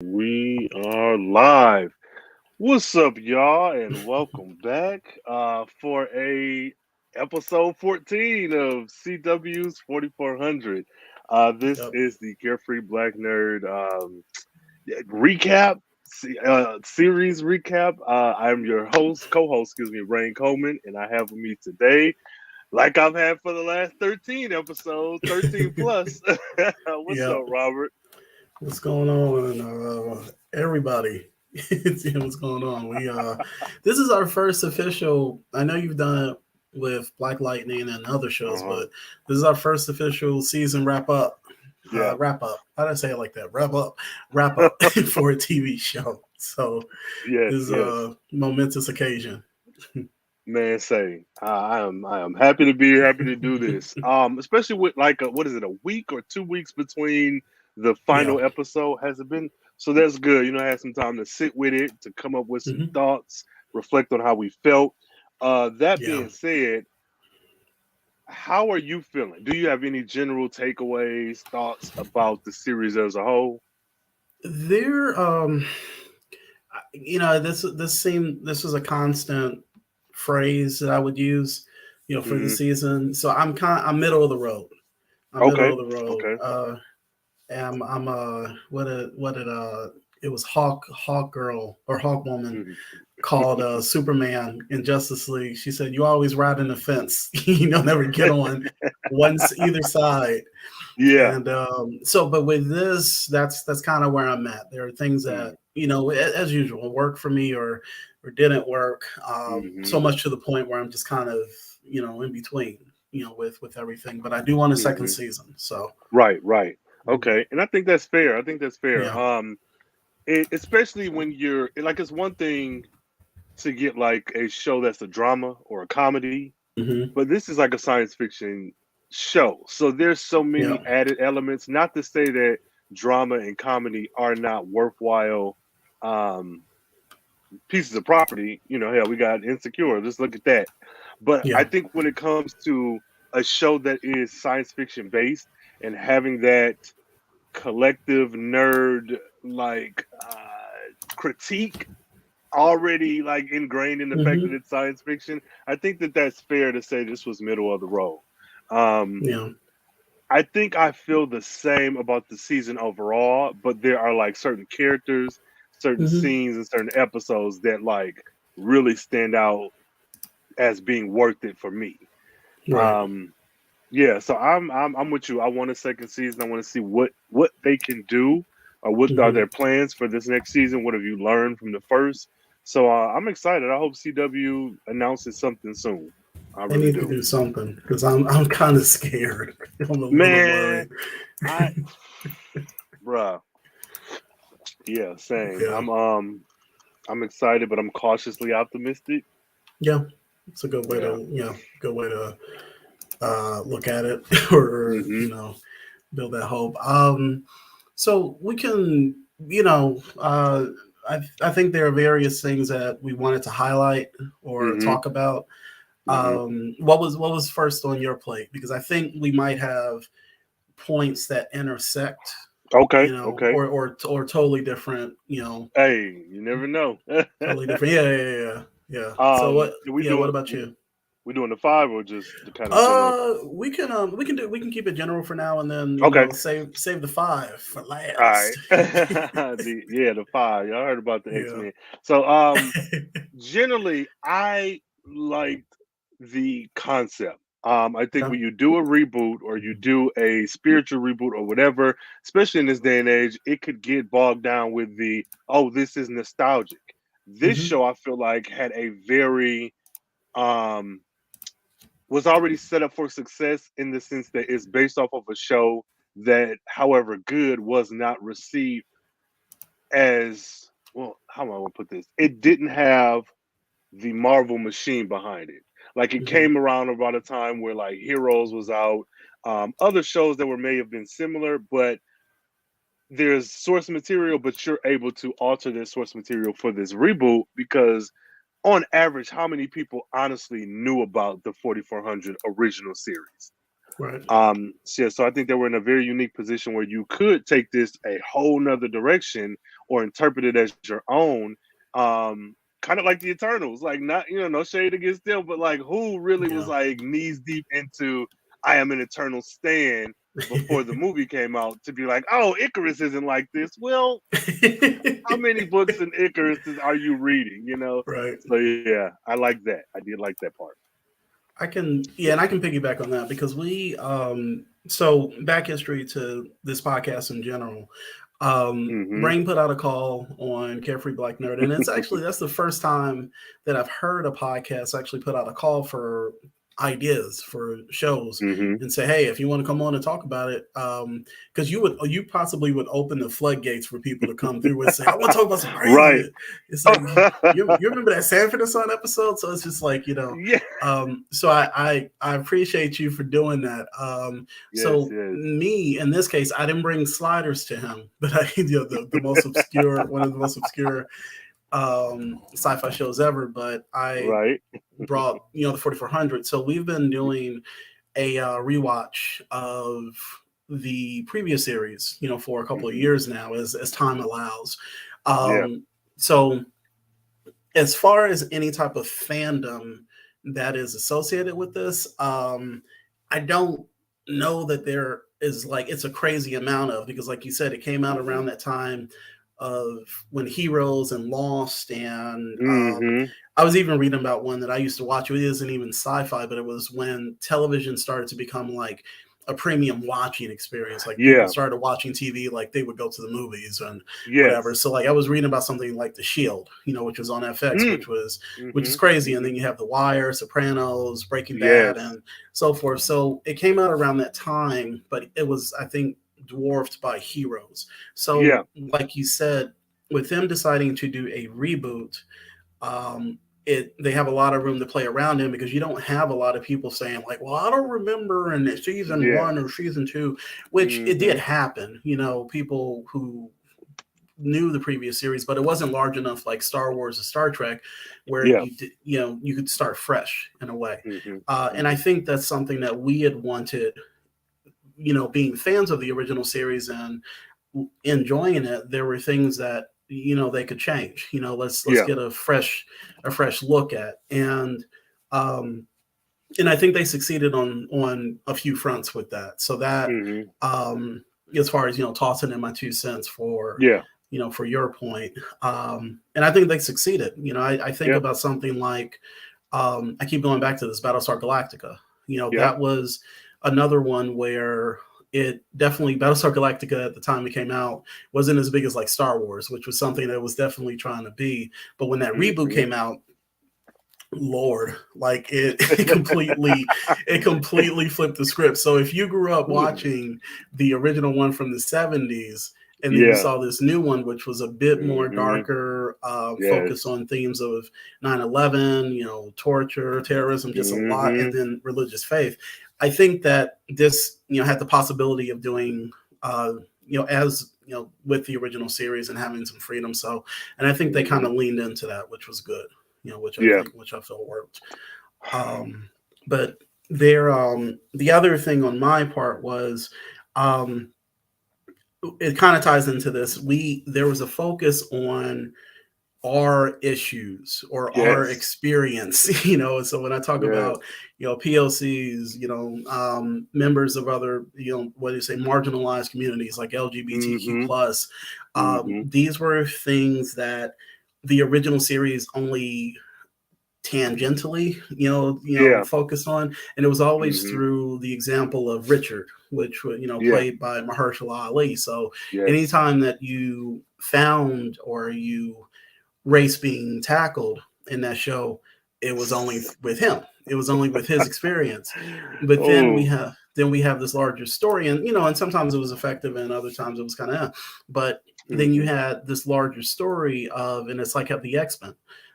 We are live. What's up, y'all, and welcome back for a episode 14 of CW's 4400. This Yep. is the Carefree Black Nerd recap, series recap. I'm your co-host, Rhayne Coleman, and I have with me today, like I've had for the last 13 episodes, 13 plus. What's Yep. up, Robert? What's going on, everybody? What's going on? This is our first official. I know you've done it with Black Lightning and other shows, Uh-huh. but this is our first official season wrap up. Yeah. Wrap up. How did I say it like that? Wrap up for a TV show. So Yes, this is yes. a momentous occasion. Man, say I am happy to be here, happy to do this. Especially with like what is it, a week or 2 weeks between the Yeah. final episode? Has it been? So that's good. I had some time to sit with it, to come up with some hmm thoughts, reflect on how we felt. That Yeah. being said, how are you feeling? Do you have any general takeaways, thoughts about the series as a whole? There. This was a constant phrase that I would use, for the Hmm. season. So I'm middle of the road. I'm middle Okay. of the road. Okay. I'm what did it was Hawk Girl or Hawk Woman Mhm. called Superman in Justice League. She said, "You always ride in the fence. Never get on either side." Yeah. And but with this, that's kind of where I'm at. There are things that as usual, work for me or didn't work. Mm-hmm. So much to the point where I'm just kind of in between, with everything. But I do want a second Hmm. season. So Right, right. Okay. And I think that's fair. I think that's fair. yeah. Especially when you're like, it's one thing to get like a show that's a drama or a comedy, hmm but this is like a science fiction show. So there's so Yeah. many added elements. Not to say that drama and comedy are not worthwhile um, pieces of property. Hell, we got Insecure. Just look at that. But I Yeah. think when it comes to a show that is science fiction based and having that collective nerd like critique already like ingrained in the fact that hmm it's science fiction, I think that that's fair to say this was middle of the road. um Yeah. I think I feel the same about the season overall, but there are like certain characters, certain hmm scenes, and certain episodes that like really stand out as being worth it for me. Right. um Yeah, so I'm with you. I want a second season. I want to see what they can do, or what are hmm their plans for this next season. What have you learned from the first? So I'm excited. I hope CW announces something soon. I They really need to do. do something because I'm kind of scared. I'm a little Man, worried. I bruh. Yeah, same. Yeah. I'm excited, but I'm cautiously optimistic. Yeah. It's a Yeah. good way to look at it or Hmm. build that hope. So we can, I think there are various things that we wanted to highlight or Hmm. talk about. Hmm. What was first on your plate? Because I think we might have points that intersect, Okay. Okay. or totally different, Hey, you never know. totally different. Yeah. So Can we what do about you? we doing the five or just the kind of general? We can keep it general for now, and then Okay. save the five for All right. last. The five. Y'all heard about the Yeah. X-Men. So generally I liked the concept. I think Okay. when you do a reboot or you do a spiritual reboot or whatever, especially in this day and age, it could get bogged down with the, oh, this is nostalgic. This hmm show I feel like had a very um was already set up for success in the sense that it's based off of a show that, however good, was not received as well. How am I going to put this? It didn't have the Marvel machine behind it. Like it hmm came around about a time where like Heroes was out, other shows that were may have been similar, but there's source material, but you're able to alter this source material for this reboot because on average, how many people honestly knew about the 4400 original series? Right. So I think they were in a very unique position where you could take this a whole nother direction or interpret it as your own. Kind of like the Eternals, like, not, no shade against them, but like, who really was Yeah. like knees deep into I am an Eternal stan before the movie came out to be like, oh, Icarus isn't like this. Well, how many books in Icarus are you reading? Right. So yeah, I like that. I did like that part. And I can piggyback on that because so back history to this podcast in general. Hmm. Rhayne put out a call on Carefree Black Nerd, and that's the first time that I've heard a podcast actually put out a call for ideas for shows Hmm. and say, hey, if you want to come on and talk about it, because you possibly would open the floodgates for people to come through and say, I want to talk about some crazy Right. shit. It's like you remember that Sanford and Son episode? So it's just like, Yeah. so I appreciate you for doing that. Yes. So Yes. me in this case, I didn't bring sliders to him, but the most obscure, one of the most obscure sci-fi shows ever. But I Right. brought the 4400. So we've been doing a rewatch of the previous series, for a couple of Hmm. years now, as time allows. Yeah. So as far as any type of fandom that is associated with this, I don't know that there is like it's a crazy amount of, because like you said, it came out Hmm. around that time of when Heroes and Lost, and Hmm. I was even reading about one that I used to watch. It isn't even sci-fi, but it was when television started to become like a premium watching experience. Like people Yeah. started watching TV like they would go to the movies and whatever. Yes. So like I was reading about something like The Shield, which was on FX, Mm. which is Hmm. crazy. And Hmm. then you have The Wire, Sopranos, Breaking Bad, Yes. and so forth. So it came out around that time, but it was, I think, dwarfed by Heroes. Yeah. So like you said, with them deciding to do a reboot, they have a lot of room to play around in, because you don't have a lot of people saying like, well, I don't remember in season Yeah. 1 or season 2, which it did Hmm. happen. People who knew the previous series, but it wasn't large enough like Star Wars or Star Trek, where Yeah. you could start fresh in a way. Hmm. And I Hmm. think that's something that we had wanted, being fans of the original series and enjoying it. There were things that they could change. Let's Yeah. get a fresh look at, um, and I think they succeeded on a few fronts with that. So that, Hmm. as far as tossing in my 2 cents Yeah. for your point, and I think they succeeded. I think Yeah. about something like, I keep going back to this Battlestar Galactica. Yeah. That was another one where it definitely, Battlestar Galactica at the time it came out wasn't as big as like Star Wars, which was something that was definitely trying to be. But when that reboot Hmm. came out, Lord, like it completely flipped the script. So if you grew up watching the original one from the 70s, and then you Yeah. saw this new one, which was a bit more Hmm. darker, focus Yes. on themes of 9/11, torture, terrorism, just a lot, and Hmm. then religious faith. I think that this, had the possibility of doing, as with the original series and having some freedom. So, and I think they kind Hmm. of leaned into that, which was good. Yeah. Which I felt worked. But there, the other thing on my part was, um, it kind of ties into this. There was a focus on our issues or our Yes. experience, So when I talk Yes. about, POCs, members of other, what do you say, marginalized communities like LGBTQ Hmm. plus, Hmm. these were things that the original series only tangentially, Yeah. focused on, and it was always Hmm. through the example of Richard, which was, Yeah. played by Mahershala Ali. So Yes. anytime that you found or you race being tackled in that show, it was only with him. It was only with his experience. But then we Oh. have then we have this larger story, and sometimes it was effective, and other times it was kind of. But then you Hmm. had this larger story of, and it's like at the X-Men,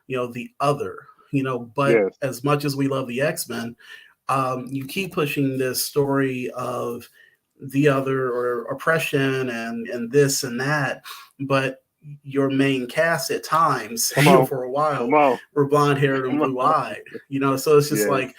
the other. But Yes. as much as we love the X-Men, you keep pushing this story of the other or oppression and this and that, but your main cast at times, Come on. for a Come while, on. were blonde haired and Come blue on. eyed. So it's just Yes. like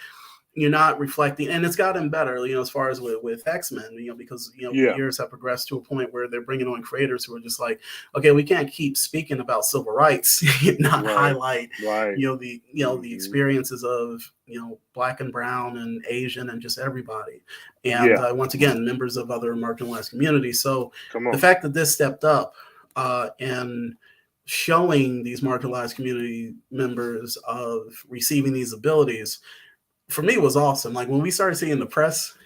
you're not reflecting, and it's gotten better, as far as with X-Men, because the Yeah. years have progressed to a point where they're bringing on creators who are just like, okay, we can't keep speaking about civil rights, not Right. highlight, Right. the experiences of Black and brown and Asian and just everybody, and Yeah. once again, members of other marginalized communities. So Come the on. fact that this stepped up and showing these marginalized community members of receiving these abilities, for me, was awesome. Like when we started seeing the press,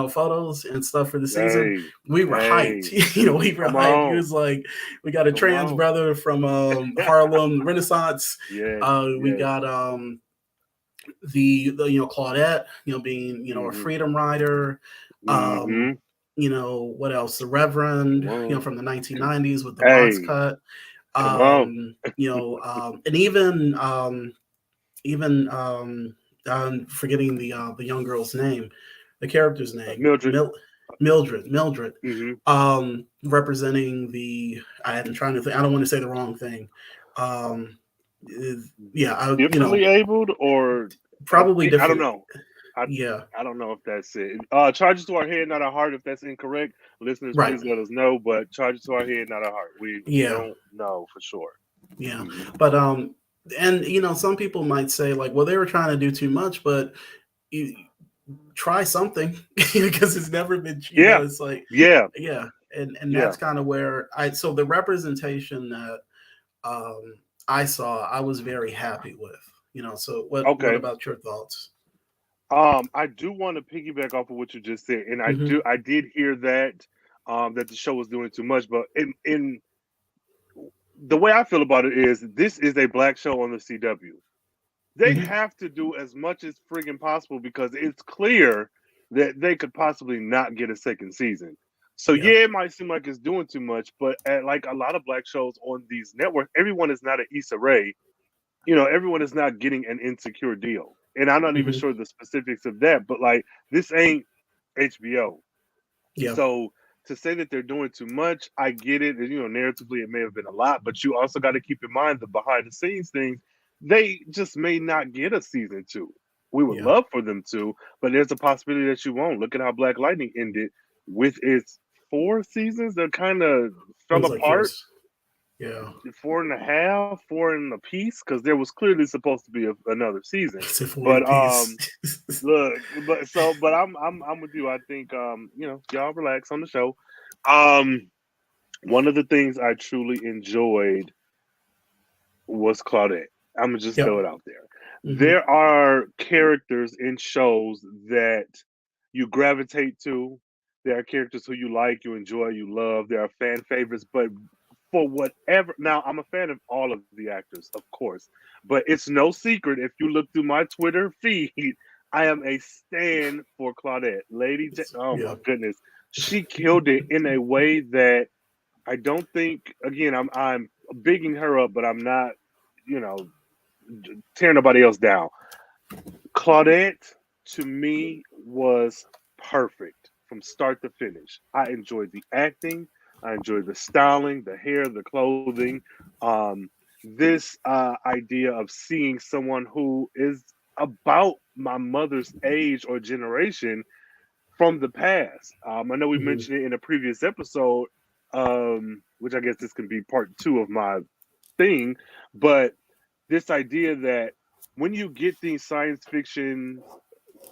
photos and stuff for the season, Hey. we were hyped. Hey. We were Come hyped. He on. was like, we got a Come trans on. brother from Harlem Renaissance. Yes. We Yes. got the Claudette, being a Mm-hmm. freedom rider. Mm-hmm. What else? The Reverend, Come on. from the 1990s with the box Hey. cut. Come on. And even I'm forgetting the young girl's name, the character's name, Mildred. Mildred, Mm-hmm. representing the. I'm trying to think. I don't want to say the wrong thing. Yeah, Differently abled, or probably I don't different. know. I Yeah, I don't know if that's it. Charges to our head, not our heart. If that's incorrect, listeners, right. please let us know. But charges to our head, not our heart. We Yeah, don't know for sure. yeah, Mm-hmm. but and some people might say like, well, they were trying to do too much, but you try something because it's never been. Yeah. It's like, Yeah. yeah, and Yeah. that's kind of where so the representation that um I saw, I was very happy with. So what Okay. about your thoughts? I do want to piggyback off of what you just said, and Mm-hmm. I did hear that that the show was doing too much, but in the way I feel about it is this is a black show on the CW. They Mm-hmm. have to do as much as friggin' possible because it's clear that they could possibly not get a second season. So Yeah. yeah, it might seem like it's doing too much, but at, like a lot of black shows on these networks, everyone is not an Issa Rae. Everyone is not getting an Insecure deal, and I'm not even Mm-hmm. sure the specifics of that. But like, this ain't HBO, Yeah. so to say that they're doing too much, I get it. And, narratively, it may have been a lot, but you also got to keep in mind the behind the scenes things. They just may not get a season two. We would Yeah. love for them to, but there's a possibility that you won't. Look at how Black Lightning ended with its 4 seasons that kind of It fell was like four. apart. Yeah. 4.5, four in a piece, because there was clearly supposed to be another season. It's a four in a But piece. look, but I'm with you. I think y'all relax on the show. Um, one of the things I truly enjoyed was Claudette. I'm gonna just Yep. throw it out there. Mm-hmm. There are characters in shows that you gravitate to. There are characters who you like, you enjoy, you love. There are fan favorites, but for whatever, now I'm a fan of all of the actors, of course, but it's no secret if you look through my Twitter feed, I am a stan for Claudette. Oh my Yeah. goodness, she killed it in a way that I don't think. Again, I'm bigging her up, but I'm not, you know, tearing nobody else down. Claudette to me was perfect from start to finish. I enjoyed the acting, I enjoyed the styling, the hair, the clothing. Um, this idea of seeing someone who is about my mother's age or generation from the past. I know we Mm-hmm. mentioned it in a previous episode, which I guess this can be part two of my thing, but this idea that when you get these science fiction,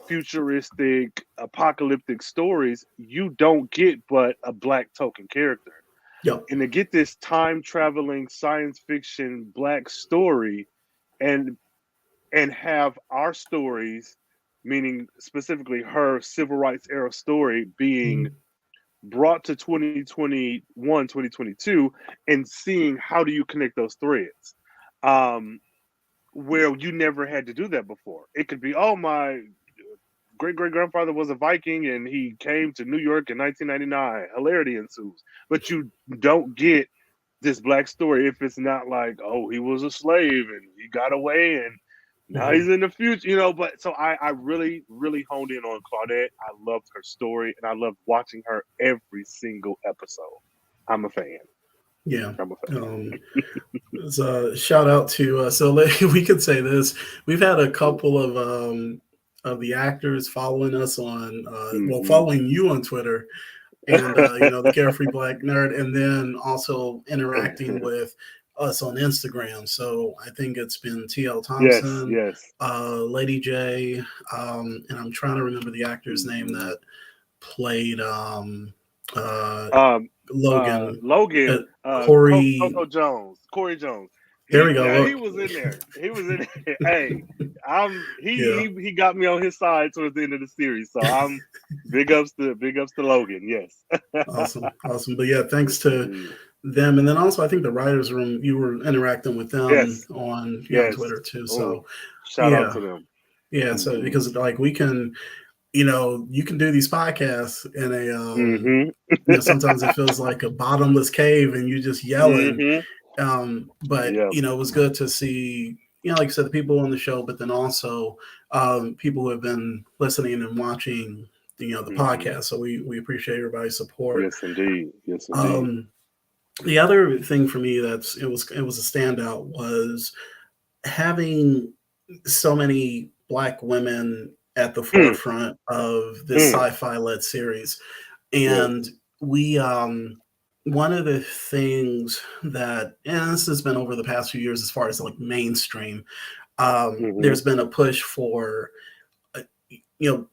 futuristic, apocalyptic stories, you don't get but a black token character. Yep. And to get this time traveling science fiction black story and have our stories, meaning specifically her civil rights era story, being Mm-hmm. brought to 2021, 2022, and seeing how do you connect those threads. Um, where you never had to do that before. It could be, oh, my great great grandfather was a Viking and he came to New York in 1999. Hilarity ensues. But you don't get this black story if it's not like, oh, he was a slave and he got away and now Mm-hmm. he's in the future, you know. But so I really, really honed in on Claudette. I loved her story and I loved watching her every single episode. I'm a fan. Yeah. I'm a fan. So shout out to we could say this. We've had a couple of of the actors following us on, Mm-hmm. following you on Twitter, and the Carefree Black Nerd, and then also interacting with us on Instagram. So I think it's been TL Yes, Thompson, yes. Lady J, and I'm trying to remember the actor's name Mm-hmm. that played uh, Um, Logan, Logan, Corey. Coco Jones, Corey Jones. There we go. He Look, was in there. He was in there. Hey, yeah, he got me on his side towards the end of the series. So I'm big ups to Logan. Yes. awesome, awesome. But yeah, thanks Yes, to indeed. them, and then also I think the writers' room. You were interacting with them Yes, on yes. Twitter too. Oh, So shout out yeah, to them. yeah. So Mm-hmm. because like we can, you can do these podcasts in a Mm-hmm. sometimes it feels like a bottomless cave and you just yelling. Mm-hmm. But Yeah. it was good to see, like I said, the people on the show, but then also people who have been listening and watching, the Mm-hmm. podcast. So we appreciate everybody's support. Yes, indeed. Yes, indeed. Um, the other thing for me it was a standout was having so many Black women at the Mm, forefront of this mm. sci-fi led series. Yes. And we one of the things that, and this has been over the past few years as far as like mainstream, Mm-hmm. there's been a push for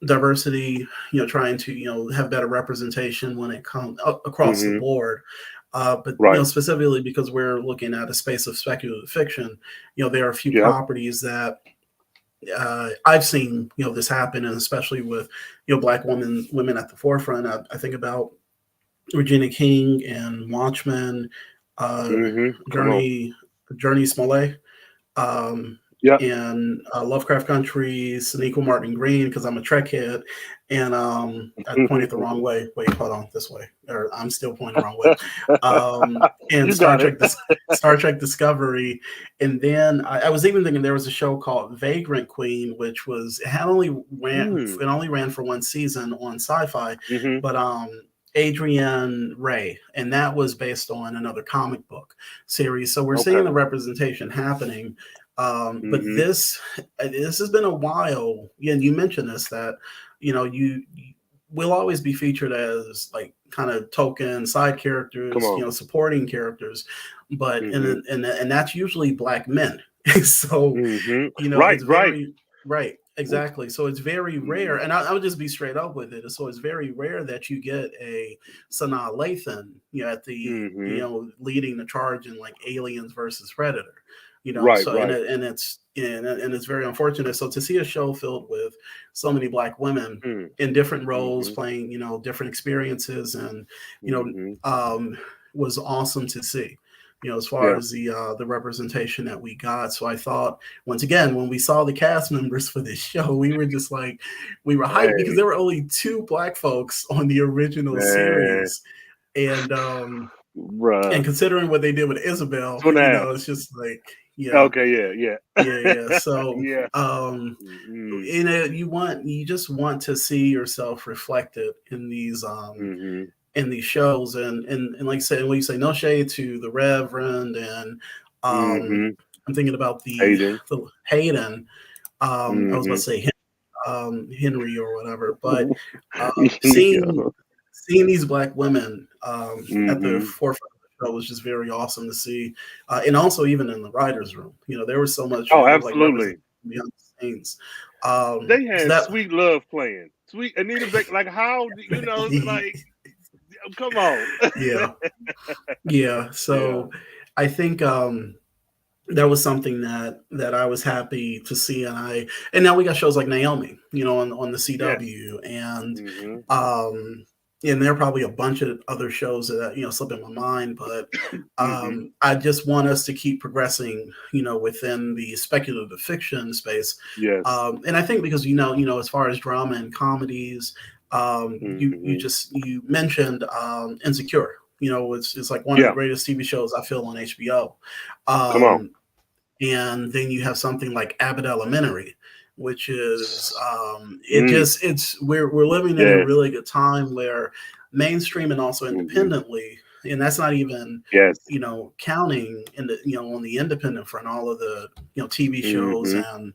diversity, trying to have better representation when it comes across the Mm-hmm. board. But Right. specifically because we're looking at a space of speculative fiction, there are a few Yep. properties that I've seen this happen, and especially with Black women at the forefront. I think about Regina King and Watchmen, uh, Mm-hmm. Come on. Journey Smollett, um, Yep. and Lovecraft Country, Sonequa Martin Green, because I'm a Trek head, and I pointed the wrong way. Wait, hold on, this way, or I'm still pointing the wrong way. And You got it. Star Trek Discovery, and then I was even thinking there was a show called Vagrant Queen, which was it only ran for one season on Sci-Fi, Mm-hmm. but Adrienne Ray, and that was based on another comic book series. So we're seeing Okay. the representation happening. But Mm-hmm. this has been a while, and you mentioned this, that you will always be featured as like kind of token side Come characters, on. supporting characters, but Mm-hmm. and that's usually Black men. So Mm-hmm. it's Right. Right. very right, exactly. So it's very rare, Mm-hmm. and I would just be straight up with it. So it's very rare that you get a Sanaa Lathan, at the Mm-hmm. leading the charge in like Aliens versus Predator. Right. So Right. and it's very unfortunate. So to see a show filled with so many Black women in different roles, Mm-hmm. playing different experiences, and you know Mm-hmm. was awesome to see. As far Yeah. as the representation that we got. So I thought, once again, when we saw the cast members for this show, we were just like, we were hyped because Hey, there were only two Black folks on the original man. series, and Bruh. considering what they did with Isabel, Two and a half. it's just like, yeah, Okay. Yeah. yeah. Yeah. So, Yeah. Mm-hmm. you just want to see yourself reflected Mm-hmm. in these shows, and like I said, when you say no shade to the Reverend, and Mm-hmm. I'm thinking about Hayden. the Hayden. I was about Mm-hmm. to say Henry or whatever, but seeing Yeah. these Black women at the Mm-hmm. forefront of the show was just very awesome to see, and also even in the writers' room, there was so much Oh, like representation absolutely. behind the scenes. They So had that Sweet Love playing. Sweet Anita Baker. Like, how like, come on. yeah, yeah. Yeah. So I think that was something that I was happy to see, and now we got shows like Naomi, on the Yes. CW, Mm-hmm. um, and there are probably a bunch of other shows that slip in my mind, but Mm-hmm. I just want us to keep progressing, within the speculative fiction space, Yes. and I think because as far as drama and comedies, Mm-hmm. you mentioned Insecure. It's like one of the Yeah. greatest TV shows I feel on HBO. Come on. And then you have something like Abbott Elementary, which is Mm. we're living in a Yes. really good time where mainstream and also Mm-hmm. independently, and that's not even Yes. counting in the on the independent front, all of the TV shows Mm-hmm. and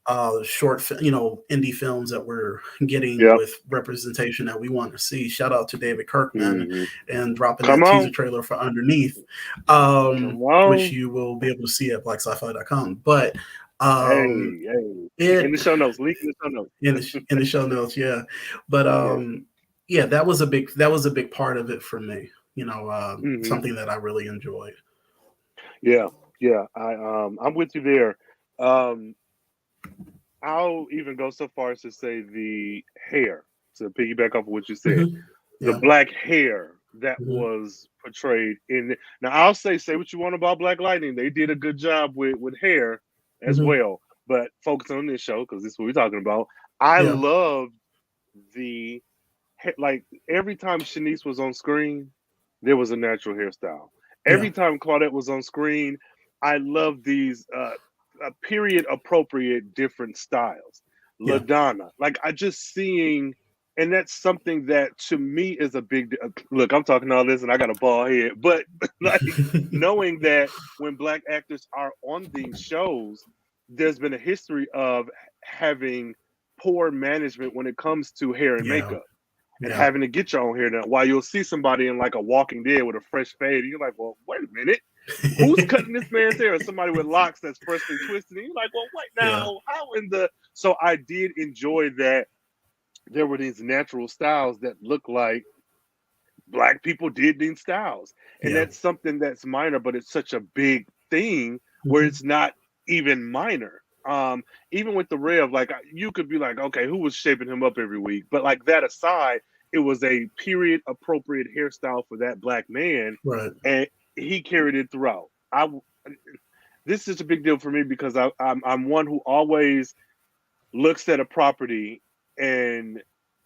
indie films that we're getting Yep. with representation that we want to see. Shout out to David Kirkman Hmm. and dropping Come that teaser on. trailer for Underneath, Come which on. you will be able to see at blacksci-fi.com. But Hey, hey. it In the show notes. Link in the show notes. in the show notes, yeah. But Yeah. yeah, that was a big part of it for me. Hmm. Something that I really enjoyed. Yeah. Yeah. I'm with you there. Um, I'll even go so far as to say the hair, to piggyback off of what you said. Hmm. The Yeah. black hair that Hmm. was portrayed in. Now I'll say what you want about Black Lightning. They did a good job with hair as Hmm. well. But focus on this show because this is what we're talking about. I Yeah. loved the like every time Shanice was on screen, there was a natural hairstyle. Yeah. Every time Claudette was on screen, I love these period appropriate different styles. Yeah. LaDonna, like I just seeing, and that's something that to me is a big look. I'm talking all this, and I got a bald head, but like knowing that when black actors are on these shows, there's been a history of having poor management when it comes to hair and Yeah. makeup and Yeah. having to get your own hair done. While you'll see somebody in like a Walking Dead with a fresh fade, and you're like, well, wait a minute, who's cutting this man's hair? Or somebody with locks that's freshly twisted. And you're like, well, wait Yeah. now, how in the? So I did enjoy that there were these natural styles that look like black people did these styles, and Yeah. that's something that's minor, but it's such a big thing where Hmm. it's not even minor. Even with the Rev, like you could be like, okay, who was shaping him up every week? But like that aside, it was a period appropriate hairstyle for that black man, Right. and he carried it throughout. This is a big deal for me because I'm one who always looks at a property and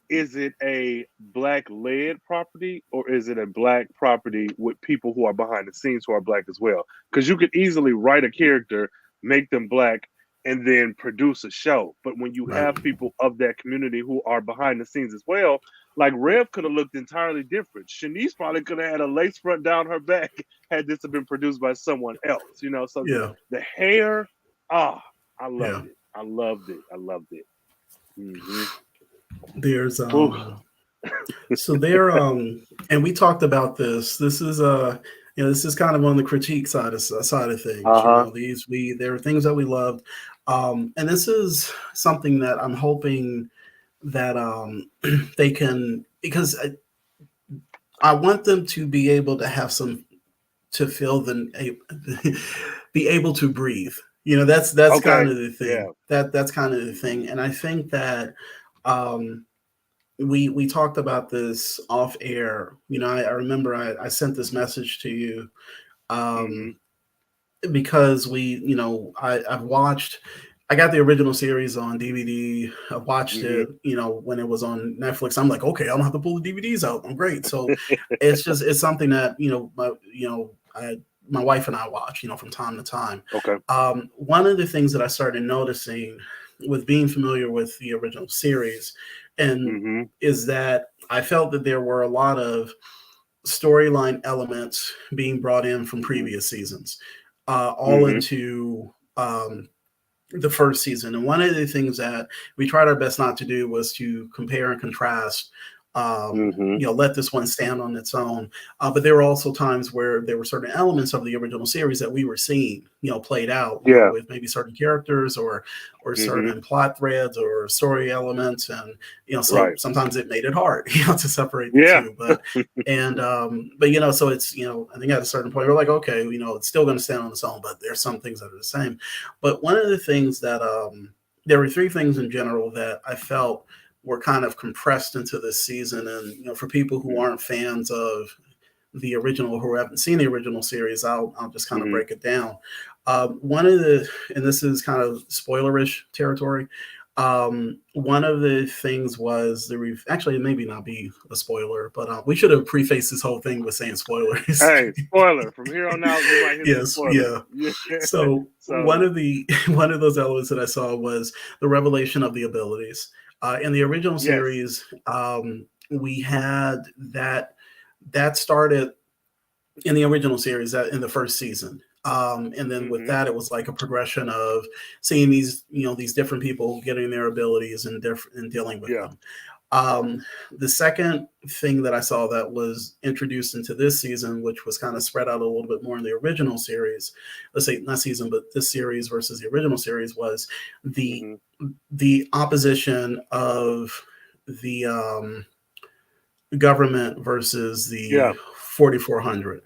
is it a black led property or is it a black property with people who are behind the scenes who are black as well? Because you could easily write a character, make them black, and then produce a show. But when you Right. have people of that community who are behind the scenes as well, like Rev could have looked entirely different. Shanice probably could have had a lace front down her back had this have been produced by someone else, you know. So Yeah. the hair, ah, I Yeah. loved it. I loved it. I loved it. Mm-hmm. There's Ooh. so there and we talked about this. This is this is kind of on the critique side of things. Uh-huh. There are things that we loved. And this is something that I'm hoping that they can, because I want them to be able to have some to feel be able to breathe. That's kind Okay. of the Yeah. thing. That's kind of the thing. And I think that um we talked about this off air. I remember I sent this message to you Mm-hmm. um, because I've watched. I got the original series on DVD. I watched Mm-hmm. it, when it was on Netflix. I'm like, okay, I don't have to pull the DVDs out. I'm great. So it's something that my wife and I watch, from time to time. Okay. One of the things that I started noticing with being familiar with the original series, and Mm-hmm. is that I felt that there were a lot of storyline elements being brought in from Mm-hmm. previous seasons, all Mm-hmm. into the first season. And one of the things that we tried our best not to do was to compare and contrast. Mm-hmm. Let this one stand on its own. But there were also times where there were certain elements of the original series that we were seeing, played out, Yeah. with maybe certain characters or Mm-hmm. certain plot threads or story elements, and so Right. sometimes it made it hard, to separate the Yeah. two. But so it's I think at a certain point we're like, okay, it's still going to stand on its own, but there's some things that are the same. But one of the things that there were three things in general that I felt were kind of compressed into this season. And for people who aren't fans of the original, who haven't seen the original series, I'll just kind of Mm-hmm. break it down. One of the, and this is kind of spoilerish territory. One of the things was actually, maybe not be a spoiler, but we should have prefaced this whole thing with saying spoilers. Hey, spoiler. From here on out, you might hear some Yes, spoilers. yeah. Yeah. So one So of the one of those elements that I saw was the revelation of the abilities. In the original yes. series, we had that started in the original series, that in the first season. And then with Mm-hmm. that, it was like a progression of seeing these, these different people getting their abilities and dealing with Yeah. them. The second thing that I saw that was introduced into this season, which was kind of spread out a little bit more in the original series, let's say not season, but this series versus the original series, was the Mm-hmm. the opposition of the government versus Yeah. the 4400.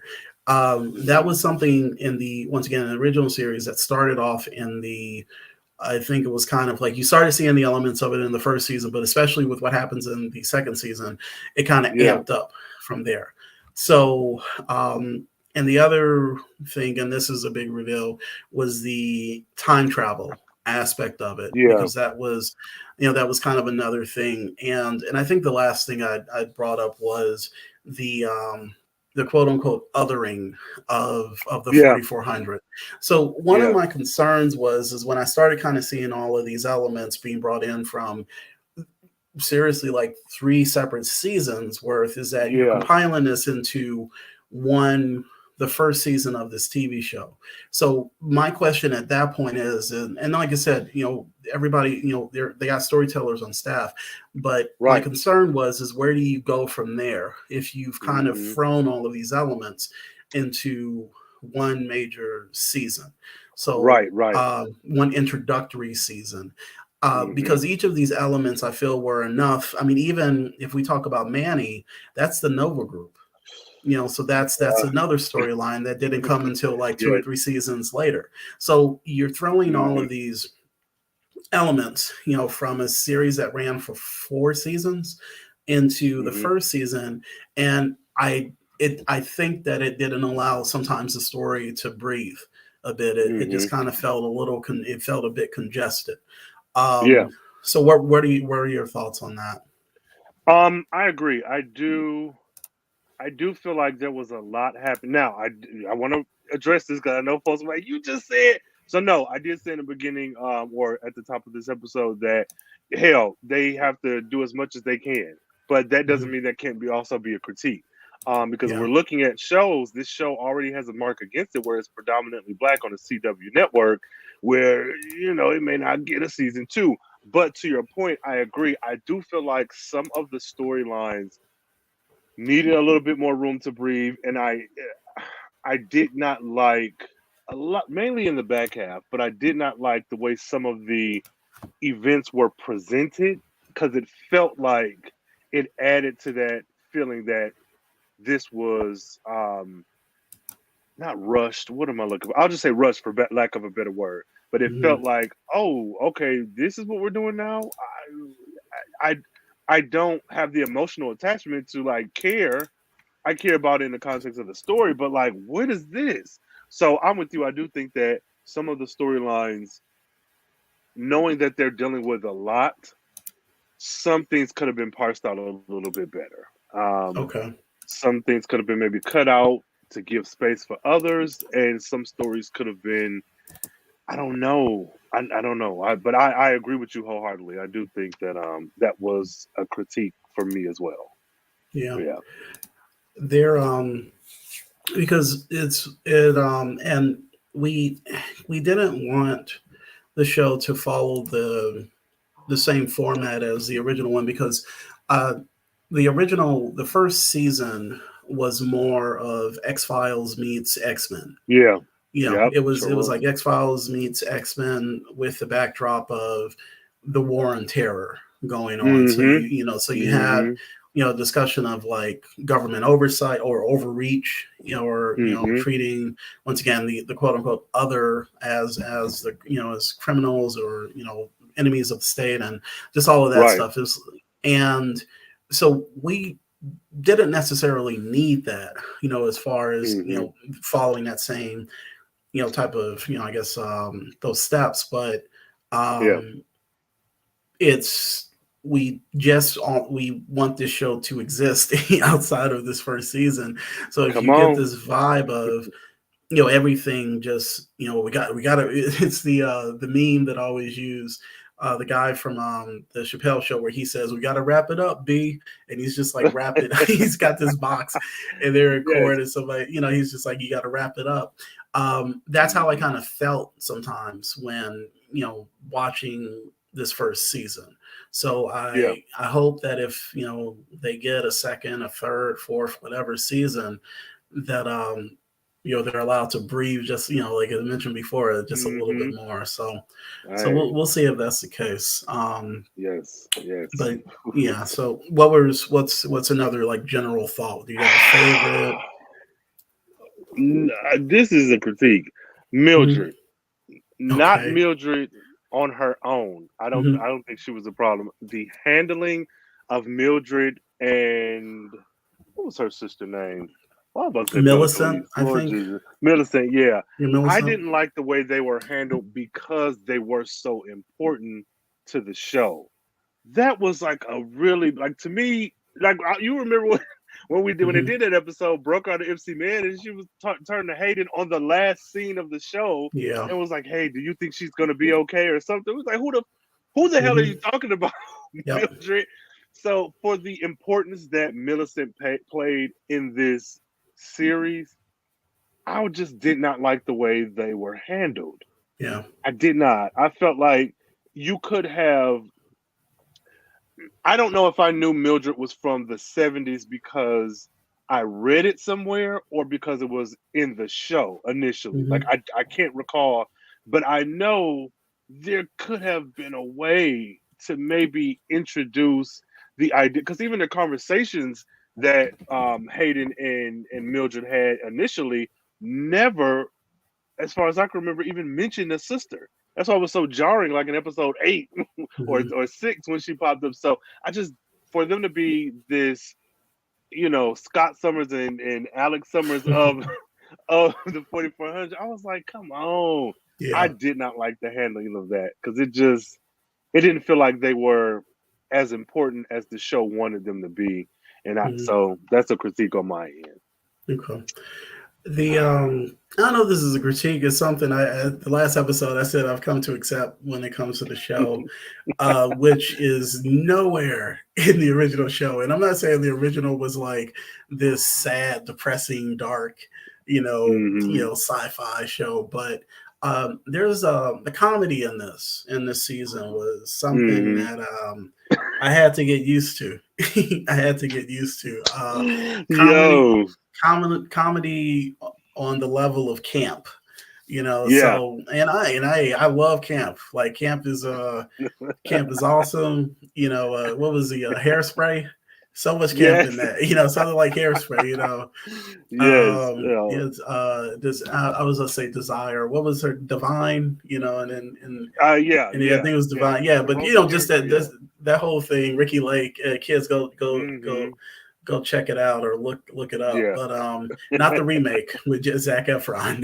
That Mm-hmm. was something in the, once again, in the original series that started off in the, I think it was kind of like you started seeing the elements of it in the first season, but especially with what happens in the second season, it kind of Yeah. amped up from there. So, and the other thing, and this is a big reveal, was the time travel aspect of it, Yeah. because that was, that was kind of another thing. And I think the last thing I brought up was the quote unquote othering of the Yeah. 4400. So one of Yeah. my concerns was is when I started kind of seeing all of these elements being brought in from seriously like three separate seasons worth, is that you're Yeah. compiling this into one, the first season of this TV show. So my question at that point is, and like I said, everybody, they got storytellers on staff, but my Right. concern was is where do you go from there if you've kind of Mm-hmm. thrown all of these elements into one major season? So Right. Right. one introductory season, Mm-hmm. because each of these elements I feel were enough. I mean, even if we talk about Manny, that's the Nova Group. So that's Uh, another storyline that didn't come until like two yeah. or three seasons later. So you're throwing all Mm-hmm. of these elements, from a series that ran for 4 seasons into the Mm-hmm. first season, and I think that it didn't allow sometimes the story to breathe a bit. It Mm-hmm. just kind of felt a little it felt a bit congested. Yeah. So what are your thoughts on that? I agree. I do feel like there was a lot happening. Now, I want to address this because I know folks are like, you just said. So no, I did say in the beginning, or at the top of this episode, that hell, they have to do as much as they can, but that doesn't Mhm. mean that can't be also be a critique. Because Yeah. we're looking at shows. This show already has a mark against it, where it's predominantly black on the CW network, where it may not get a season two. But to your point, I agree. I do feel like some of the storylines needed a little bit more room to breathe, and I did not like a lot, mainly in the back half, but I did not like the way some of the events were presented, because it felt like it added to that feeling that this was not rushed. What am I looking for? I'll just say rushed for lack of a better word. But it felt Mhm. like, oh, okay, this is what we're doing now. I I don't have the emotional attachment to like care. I care about it in the context of the story, but like, what is this? So I'm with you. I do think that some of the storylines, knowing that they're dealing with a lot, some things could have been parsed out a little bit better. Okay. Some things could have been maybe cut out to give space for others, and some stories could have been, I don't know. I don't know. But I agree with you wholeheartedly. I do think that that was a critique for me as well. Yeah. Yeah. There because and we we didn't want the show to follow the same format as the original one, because uh the first season was more of X-Files meets X-Men. Yeah. Yep. It was Sure like X-Files meets X-Men with the backdrop of the war on terror going on. So was. you had, Mm-hmm. discussion of like government oversight or overreach, or Mm-hmm. treating, once again, the quote unquote other as the, as criminals, or enemies of the state, and just all of that Right. stuff is. And so we didn't necessarily need that, as far as, Mm-hmm. following that same, type of, I guess, those steps. But Yeah. um, it's we want this show to exist outside of this first season. So if Come you get on. this vibe of, everything just, we got to it's the meme that I always use, the guy from the Chappelle show, where he says, we got to wrap it up, B, and he's just like wrapping. He's got this box and they're Yes. recording, so like, he's just like, you got to wrap it up. That's how I kind of felt sometimes when, watching this first season. So Yeah. I hope that if, they get a second, a third, fourth, whatever season, that they're allowed to breathe just, like I mentioned before, just a little bit Mm-hmm. more. So Hey. we'll see if that's the case. Yes. Yes. But yeah, so what's another like general thought? Do you have a favorite? This is a critique. Mhm. Mildred, not Okay. Mildred on her own. Hmm. I don't think she was a problem. The handling of Mildred and what was her sister name? Why am I say Millicent, Mildred? I Lord think. Jesus, Millicent. Yeah, You're I Millicent. didn't like the way they were handled because they were so important to the show. That was like a really like to me like you remember when they Hmm. did that episode broke out of MC Man and she was turning to Hayden on the last scene of the show Yeah. and was like, "Hey, do you think she's gonna be okay or something?" It was like, who the hell are you Hmm. talking about, Yep. Mildred? So for the importance that Millicent played in this series, I just did not like the way they were handled. Yeah. I did not. I felt like you could have I don't know if I knew Mildred was from the 70s because I read it somewhere or because it was in the show initially. Like Hmm. I can't recall, but I know there could have been a way to maybe introduce the idea because even the conversations that Hayden and Mildred had initially never as far as I can remember, even mentioned a sister. That's why it was so jarring, like in episode 8 Hmm. or 6 when she popped up. So I just for them to be this, Scott Summers and Alex Summers of of the 4400, I was like, come on. I Yeah. did not like the handling of that because it didn't feel like they were as important as the show wanted them to be. Hmm. So that's a critique on my end. Okay. I don't know if this is a critique. It's something the last episode I said I've come to accept when it comes to the show, which is nowhere in the original show. And I'm not saying the original was like this sad, depressing, dark, Hmm. sci-fi show, but there's the comedy in this season was something Hmm. that I had to get used to. I had to get used to comedy, Yo. comedy on the level of camp. Yeah. So I love camp. Like camp is awesome. What was the hairspray? So much camp in Yes. that. Something like hairspray. Yes. It's this I was gonna say desire. What was her divine? Yeah. And I think Yeah. it was Yeah. divine. Yeah, The but vocal just character. Yeah. that whole thing. Ricky Lake, kids Hmm. go check it out or look it up. Yeah. But not the remake with Zac Efron,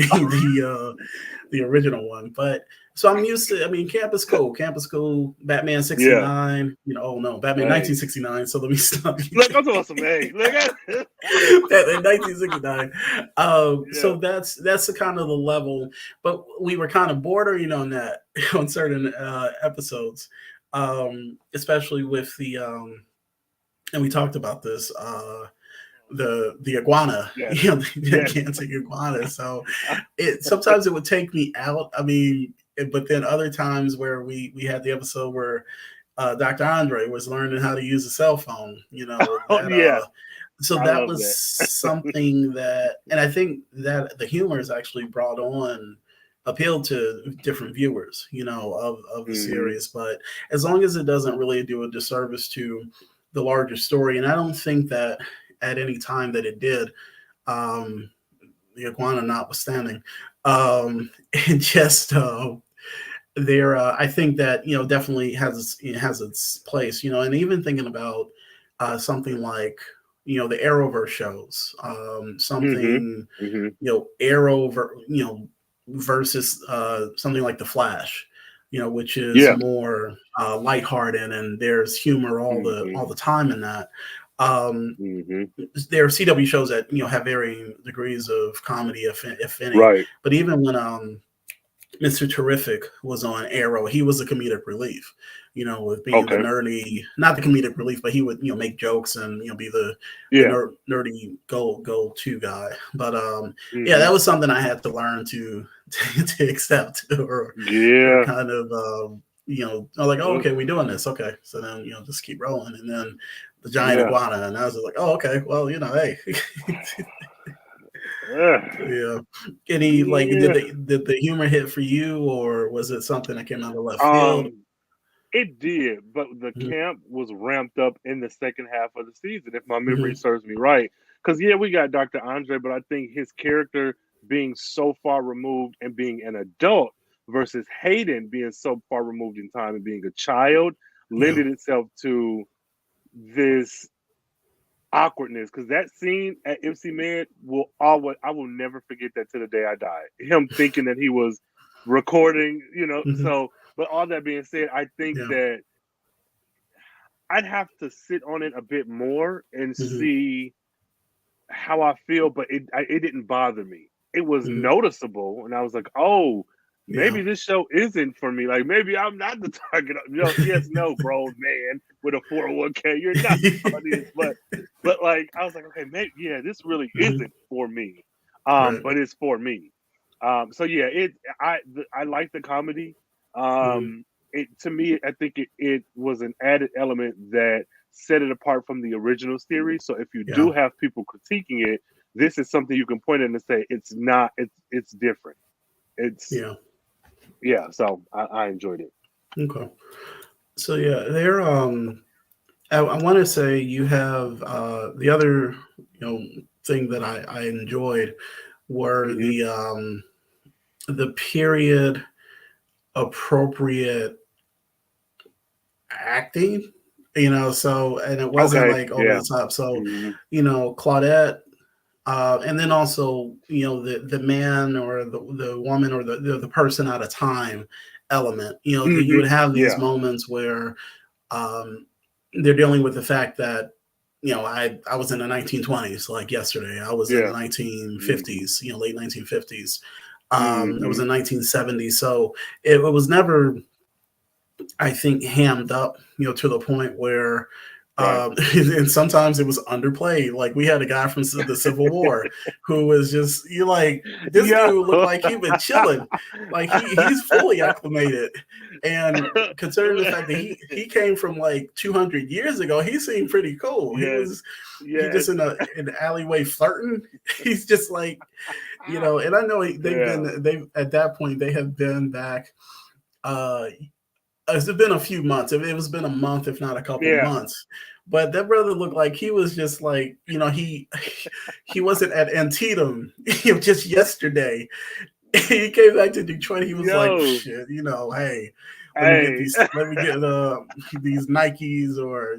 the original one. But so I'm used to. I mean, Camp is cool. Camp is cool. Batman Yeah. '69. Oh no, Batman Hey. 1969. So let me stop you Look, I'm there. talking about some. Hey. Look at. Batman 1969. Yeah. So that's the kind of the level. But we were kind of bordering on that on certain episodes, especially with the and we talked about this. The iguana, Yes. the Yes. gigantic iguana. So it sometimes it would take me out. I mean, but then other times where we had the episode where Dr. Andre was learning how to use a cell phone. Oh yeah. So I that love was that. something that, and I think that the humor is actually brought on appealed to different viewers, of the Hmm. series. But as long as it doesn't really do a disservice to the larger story, and I don't think that at any time that it did, um, the iguana notwithstanding, it just there. I think that definitely it has its place, and even thinking about something like the Arrowverse shows, Hmm. something Hmm. Arrow, versus something like the Flash, which is Yeah. more lighthearted and there's humor Hmm. all the time in that. Um, Hmm. there are CW shows that have varying degrees of comedy, if any. Right. But even Mr. Terrific was on Arrow. He was a comedic relief, with being the Okay. nerdy, not the comedic relief, but he would, make jokes and, be the Yeah. nerdy go-to guy. But yeah, Hmm. that was something I had to learn to accept or Yeah. kind of, I was like, oh, Uh, okay, we doing this. Okay. So then, just keep rolling. And then the giant yeah. iguana. And I was like, oh, okay, well, hey. Uh, Yeah. Any like yeah. did the humor hit for you, or was it something that came out of left field? Um, it did, but the Mhm, camp was ramped up in the second half of the season, if my memory mhm, serves me right. Because yeah, we got Dr. Andre, but I think his character being so far removed and being an adult versus Hayden being so far removed in time and being a child yeah. lended itself to this awkwardness. Because that scene at MC Med will always, I will never forget that to the day I die. Him thinking that he was recording, Mhm, so. But all that being said, I think yeah. that I'd have to sit on it a bit more and Mhm, see how I feel, but it didn't bother me. It was mhm, noticeable, and I was like, "Oh, yeah. maybe this show isn't for me. Like maybe I'm not the target." Yes, no, grown man with a 401k, you're not the audience. But like I was like, okay, maybe yeah, this really Mhm, isn't for me. right. But it's for me. So yeah, I like the comedy. Mhm, It to me, I think it was an added element that set it apart from the original series. So if you yeah. do have people critiquing it, this is something you can point in and say it's not. It's different. It's Yeah. yeah. So I enjoyed it. Okay. So yeah, there. I want to say you have the other thing that I enjoyed were Hmm. the period appropriate acting, so, and it wasn't Okay. like over Yeah. the top. So, Hmm. Claudette, and then also, the man or the woman or the person out of time element, that you Hmm. would have these Yeah. moments where um, they're dealing with the fact that, I was in the 1920s, like yesterday. I was in the Yeah. Hmm. 1950s, late 1950s. It was Hmm. in 1970s. So it was never, I think, hammed up, to the point where, Right. and sometimes it was underplayed. Like we had a guy from the Civil War who was just, you like, this Yeah. dude looked like he been chilling, like he's fully acclimated. And considering the fact that he came from like 200 years ago, he seemed pretty cool. Yes. He Yes. just in the alleyway flirting. He's just like, and I know Yeah. they've at that point they have been back. Uh, it's been a few months. It was been a month, if not a couple Yeah. months. But that brother looked like he was just like, he wasn't at Antietam, just yesterday. He came back to Detroit. He was like, Yo. shit, hey, Hey. let me get these Nikes or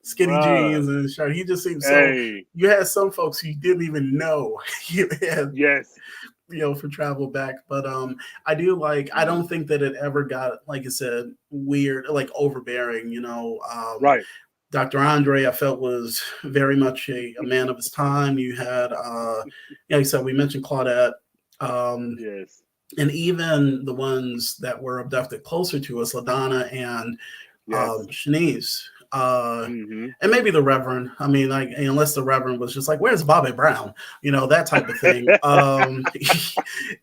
skinny Bruh. jeans and shirt. He just seemed so. Hey. You had some folks you didn't even know you had Yes. for travel back. But I do like, I Mm. don't think that it ever got, like I said, weird, like overbearing. Right. Dr. Andre, I felt, was very much a man of his time. You had like I said, we mentioned Claudette, um Yes. and even the ones that were abducted closer to us, LaDonna and Yes. Shanice, Hmm. and maybe the Reverend. I mean, like, unless the Reverend was just like, "Where's Bobby Brown?" That type of thing.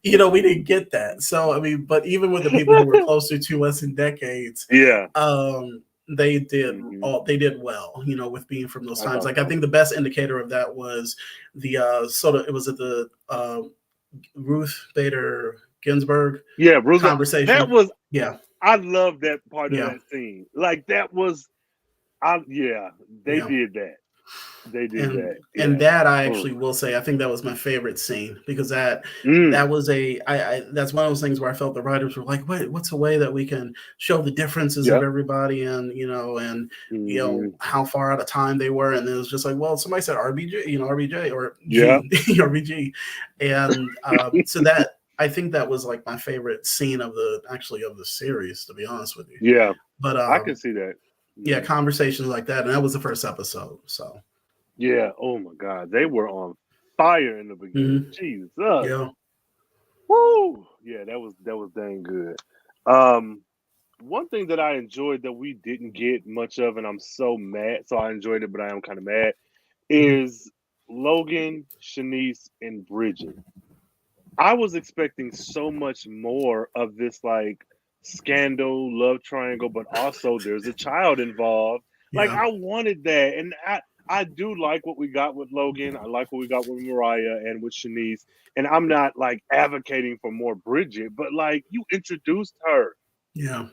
We didn't get that. So I mean, but even with the people who were closer to us in decades, Yeah. they did Hmm. they did well. With being from those I times. thought Like I so. think the best indicator of that was the sort of, it was at the Ruth Bader Ginsburg Yeah, Bruce. That conversation. was. Yeah, I love that part of yeah, that scene. Like that was. I yeah. They yeah. did that. They did and that. and Yeah. that I Oh. actually will say, I think that was my favorite scene, because Mm. that was that's one of those things where I felt the writers were like, what's a way that we can show the differences of Yep. everybody, and Hmm. how far out of time they were. And it was just like, well, somebody said RBJ, RBJ or Yeah. G RBG. And so that, I think that was like my favorite scene of the series, to be honest with you. Yeah. But I can see that. yeah, Mm. conversations like that, and that was the first episode. So Yeah. Oh my God. They were on fire in the beginning. mhm, Jesus. yeah. Woo! Yeah, that was dang good. Um, One thing that I enjoyed that we didn't get much of, and I'm so mad. So I enjoyed it, but I am kind of mad. Mhm. Is Logan, Shanice, and Bridget. I was expecting so much more of this like scandal, love triangle, but also there's a child involved. Like Yeah, I wanted that, and I do like what we got with Logan. I like what we got with Mariah and with Shanice. And I'm not like advocating for more Bridget, but like you introduced her. yeah.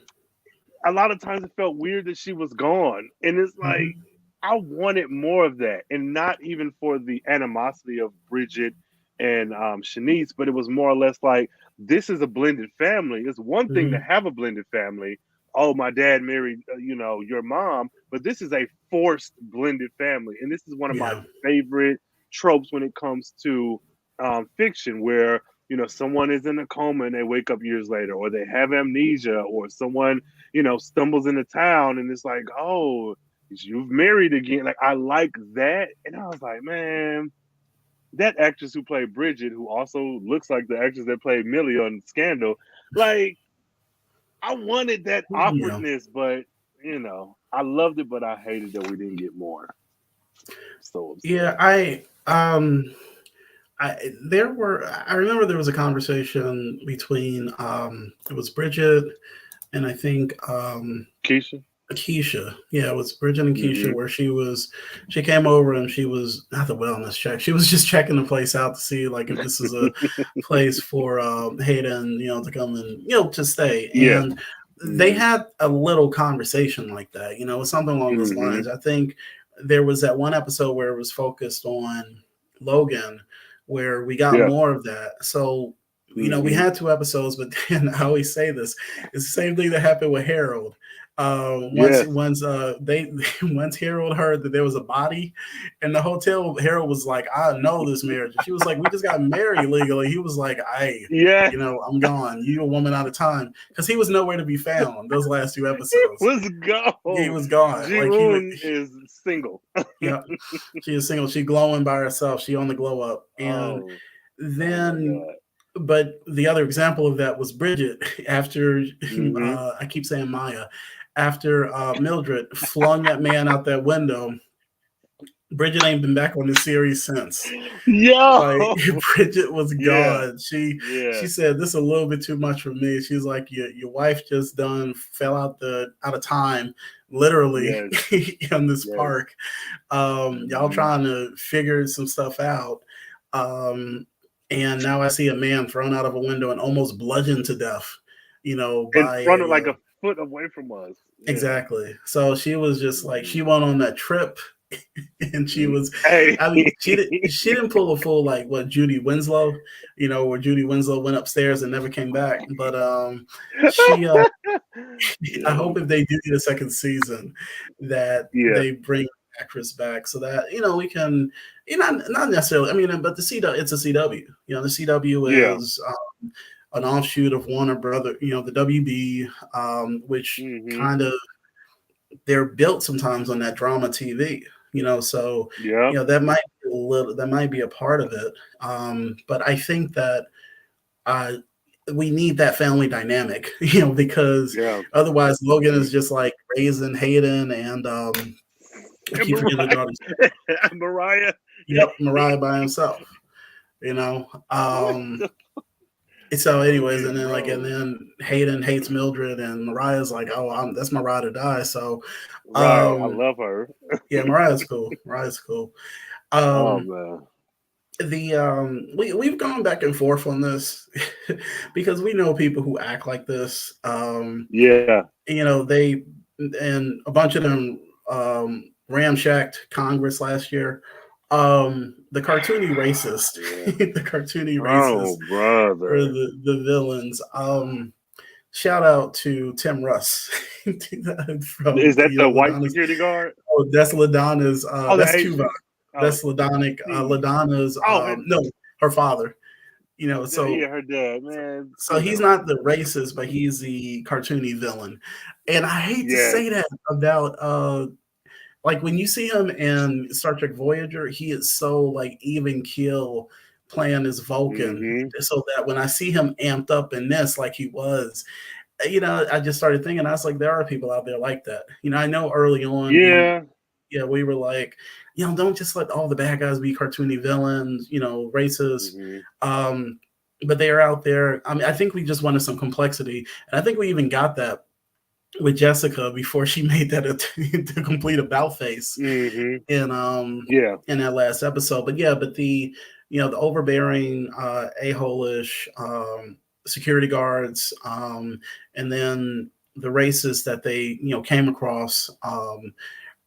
A lot of times it felt weird that she was gone, and it's like Mhm. I wanted more of that, and not even for the animosity of Bridget and Shanice, but it was more or less like this is a blended family. It's one thing to Mhm. have a blended family. Oh, my dad married, your mom, but this is a forced blended family, and this is one of my Yeah, favorite tropes when it comes to fiction, where someone is in a coma and they wake up years later, or they have amnesia, or someone stumbles into town and it's like, oh, you've married again. Like I like that. And I was like, man, that actress who played Bridget, who also looks like the actress that played Millie on Scandal, like I wanted that yeah, awkwardness, but I loved it, but I hated that we didn't get more. So yeah. upset. I remember there was a conversation between it was Bridget and I think Keisha? Keisha. Yeah, it was Bridget and Keisha Mm-hmm. where she came over and she was not the wellness check. She was just checking the place out to see like if this is a place for Hayden, to come and to stay. Yeah. And they Mm-hmm. had a little conversation like that, something along those Mm-hmm. lines. I think there was that one episode where it was focused on Logan, where we got Yeah. more of that. So we Mm-hmm. had two episodes, but then I always say this: it's the same thing that happened with Harold. Once Yes. once they once Harold heard that there was a body in the hotel, Harold was like, "I know this marriage." And she was like, "We just got married legally." He was like, Yes. I'm gone. You a woman out of time," because he was nowhere to be found those last two It episodes. was He gone. was gone. Like he was. Ji-woon is single. Yeah, she is single. She glowing by herself. She on the glow up, and Oh, oh my then God. but the other example of that was Bridget after Hmm. I keep saying Maya after Mildred flung that man out that window. Bridget ain't been back on the series since. Yo. Like Bridget was Yeah. gone. She Yeah. said this is a little bit too much for me. She's like your wife just done fell out of time, literally Yes. in this Yes. park. Y'all Hmm. trying to figure some stuff out. Um, and now I see a man thrown out of a window and almost bludgeoned to death, In by front of a like a foot away from us. Yeah. exactly. So she was just like Hmm. she went on that trip and she was Hey. I mean she didn't pull a full like what Judy Winslow, where Judy Winslow went upstairs and never came back. But she I Yo. hope if they do get a second season that Yeah. they bring the actress back so that we can not necessarily I mean but the CW it's a CW the CW Yeah. is an offshoot of Warner Brother the WB which Hmm. kind of they're built sometimes on that drama TV so Yep. that might be a part of it but I think that uh, we need that family dynamic, because Yeah. otherwise Logan Hmm. is just like raising Hayden and I And keep forgetting the Mariah. daughter's Mariah. yep, Mariah by himself, you know. What Um the? and so anyways, Okay, and then bro. Hayden hates Mildred and Mariah's like, oh, that's my ride or die. So Right. I um love her. yeah, Mariah's cool. Mariah's cool. Oh Um man. we've gone back and forth on this because we know people who act like this. Yeah. They and a bunch of them ramshacked Congress last year. The cartoony racist, Yeah. the cartoony racist Oh, for brother. the villains. Shout out to Tim Russ Is from that the white Ladonna's. security guard? Oh, that's Ladonna's. Oh, the That's Tuvok. Asian. Oh, That's Ladonic. see. Ladonna's. Oh, and No, her father. So yeah, her dad, man. he's not the racist, but he's the cartoony villain. And I hate to Yes. say that about like when you see him in Star Trek Voyager, he is so like even keel playing as Vulcan, Mm-hmm. so that when I see him amped up in this, like he was, I just started thinking, I was like, there are people out there like that. I know early on Yeah. we were like, don't just let all the bad guys be cartoony villains, racist. Mm-hmm. Um, but they are out there. I mean, I think we just wanted some complexity, and I think we even got that with Jessica before she made that the complete about face Mm-hmm. in Yeah. that last episode. But yeah, but the overbearing a-hole-ish security guards, and then the racists that they came across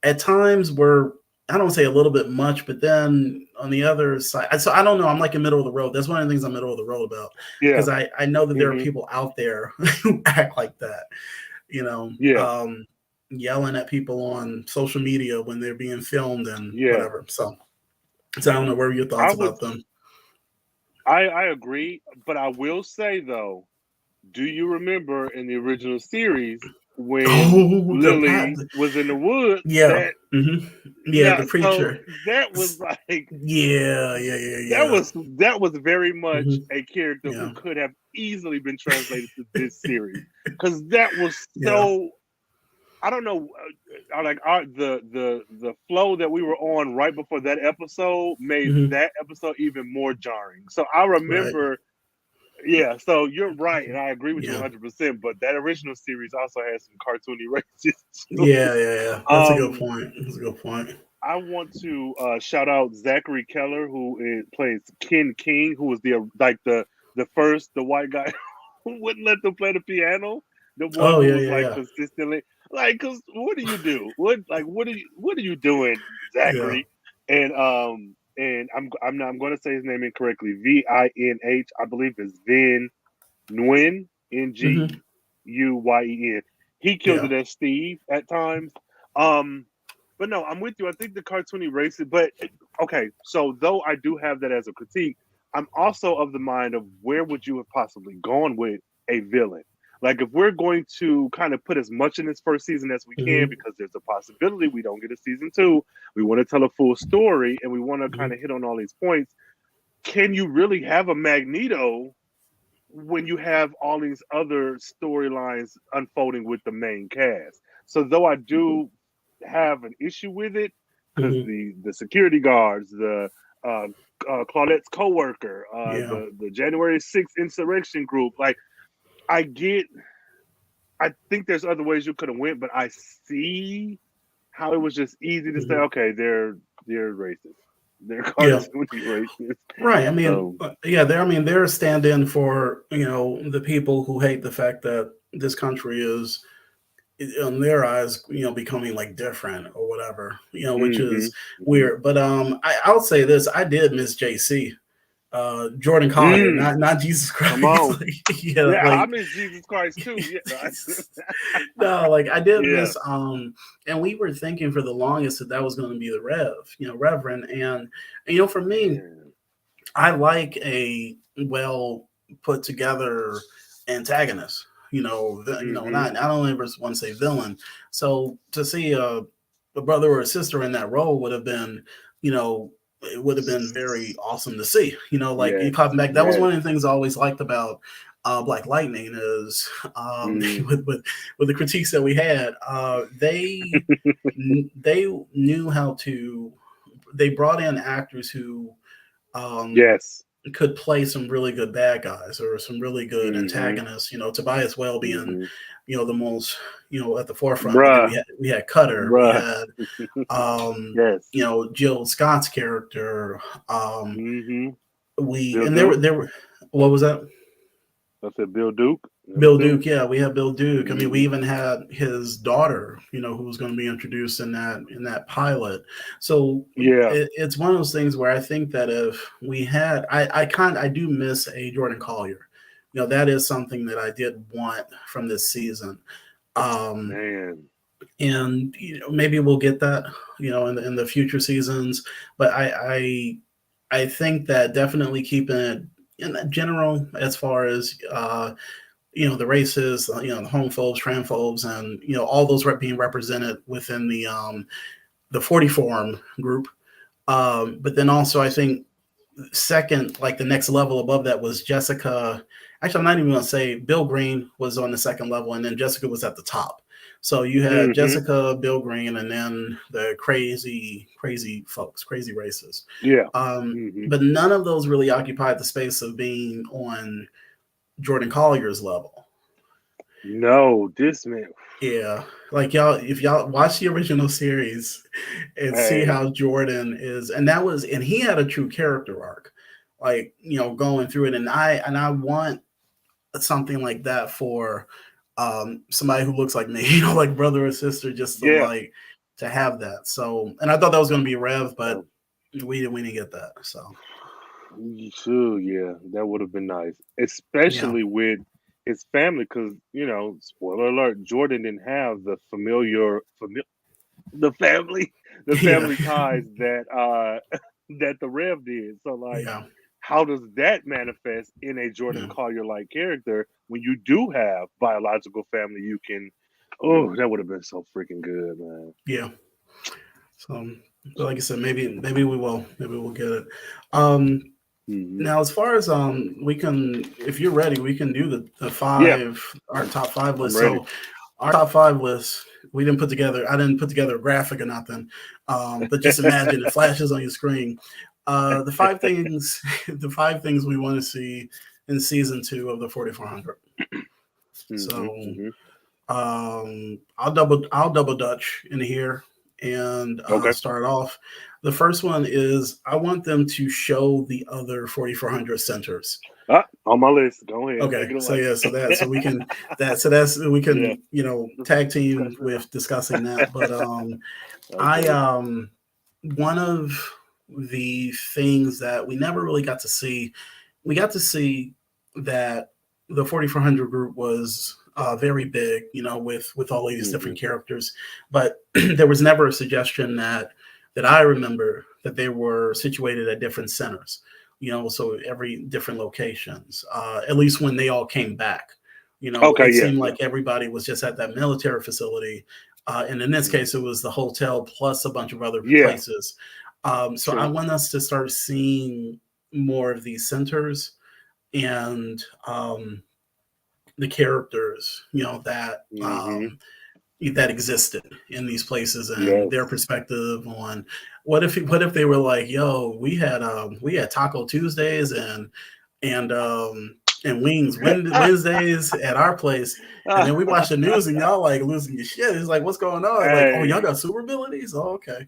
at times were, I don't say a little bit much, but then on the other side, so I don't know. I'm like in middle of the road. That's one of the things I'm middle of the road about, Yeah. because I know that there are Mm-hmm. people out there who act like that, you know, Yeah. um, yelling at people on social media when they're being filmed and Yeah. whatever. So I don't know. What were your I thoughts would. about them? I agree, but I will say though, do you remember in the original series when Oh, the pat. Lily was in the woods? Yeah. That hmm Yeah, now, the so preacher. that was like Yeah, yeah, yeah, that yeah. was that was very much hmm a character who Yeah, could have easily been translated to this series because that was yeah. so. I don't know, the flow that we were on right before that episode made hmm that episode even more jarring. So I Right. remember, yeah. So you're right, and I agree with you Yeah. 100%. But that original series also had some cartoony races too. Yeah, yeah, yeah. That's a good Um, point. That's a good point. I want to shout out Zachary Keller, who plays Ken King, who was the white guy who wouldn't let them play the piano, the one Oh, who yeah, was yeah, like yeah. consistently like, cause what do you do? What are you doing, Yeah. Zachary? And I'm going to say his name incorrectly. Vinh, I believe is Vin Nguyen, hmm Nguyen. He killed Yeah. it as Steve at times. Um, but no, I'm with you. I think the cartoony racist, but okay. So though I do have that as a critique, I'm also of the mind of where would you have possibly gone with a villain? Like if we're going to kind of put as much in this first season as we can, hmm because there's a possibility we don't get a season two. We want to tell a full story, and we want to kind hmm of hit on all these points. Can you really have a Magneto when you have all these other storylines unfolding with the main cast? So though I do have an issue with it, because hmm the security guards, the uh, Claudette's coworker, Yeah. the January 6th insurrection group, like I get, I think there's other ways you could have went, but I see how it was just easy to say, hmm okay, they're racist, they're Yeah. cartoony racist. Right. I mean, So yeah. They're a stand-in for the people who hate the fact that this country is, in their eyes, becoming like different or whatever, which hmm is hmm weird. But I'll say this: I did miss JC, Jordan Collier, mm, not Jesus come Christ. on. Like, yeah, Yeah, I like miss Jesus Christ too. Yeah, no, like I did yeah, miss. And we were thinking for the longest that was going to be the Reverend, and for me, man. I like a well put together antagonist. hmm Not only want to say villain. So to see a brother or a sister in that role would have been, you know, it would have been very awesome to see. Like you Yes, caught back. That was yes. one of the things I always liked about Black Lightning is Mm. with the critiques that we had. They knew how to. They brought in actors who um, Yes. could play some really good bad guys or some really good hmm antagonists. Tobias Well being, hmm the most, at the forefront. But then Bruh, we had Cutter, we bruh. had Yes. Jill Scott's character. hmm We Bill and Duke. there were what was that? I said Bill Duke. Him Bill too. Duke, yeah, we had Bill Duke. I mean, we hmm even had his daughter, who was going to be introduced in that pilot. So Yeah. it's one of those things where I think that if we had, I do miss a Jordan Collier. That is something that I did want from this season. Um, Man. and maybe we'll get that, in the future seasons. But I think that definitely keeping it in that general as far as the races, the homophobes, transphobes, and all those being represented within the 40 form group. But then also, I think second, like the next level above that was Jessica. Actually, I'm not even going to say Bill Green was on the second level, and then Jessica was at the top. So you had Mm-hmm. Jessica, Bill Green, and then the crazy, crazy folks, crazy races. Yeah. Mm-hmm. But none of those really occupied the space of being on Jordan Collier's level. No, this man. Yeah, like y'all, if y'all watch the original series and see Hey, how Jordan is, and he had a true character arc, like going through it, and I want something like that for somebody who looks like me, like brother or sister, just to yeah. like to have that. So, and I thought that was going to be Rev, but Oh, we didn't get that. So, sure, yeah, that would have been nice, yeah, especially with his family, because spoiler alert, Jordan didn't have the the family, the yeah, family ties that that the Rev did. So like, yeah, how does that manifest in a Jordan yeah, Collier like character when you do have biological family? You can, oh, that would have been so freaking good, man. yeah. So, but like I said, maybe we'll get it. Um, Hmm. Now, as far as we can, if you're ready, we can do the Yeah, five, our top five I'm list. ready. So our top five list, we didn't put together. I didn't put together a graphic or nothing, but just imagine it flashes on your screen. The five things, the five things we want to see in season 2 of the 4400. Hmm. So Hmm. I'll double Dutch in here and Okay. start off. The first one is I want them to show the other 4400 centers. On my list. Go ahead, take Okay, it so away. yeah, so we can that's we Yeah, can tag discuss team it with discussing that. But I okay. one of the things that we never really got to see, we got to see that the 4400 group was very big, with all of these Hmm. different characters, but there was never a suggestion that I remember that they were situated at different centers, so every different locations, at least when they all came back. Okay. It Yeah. seemed Yeah. like everybody was just at that military facility, and in this case, it Hmm. was the hotel plus a bunch of other Yeah. places. So I True. want us to start seeing more of these centers and the characters, Hmm. that existed in these places and their Yes. perspective on what if they were like, yo, we had Taco Tuesdays and wings Wednesdays at our place, and then we watch the news and y'all like losing your shit. It's like, what's going on? Like, oh, y'all Hey. got super abilities? Oh, okay.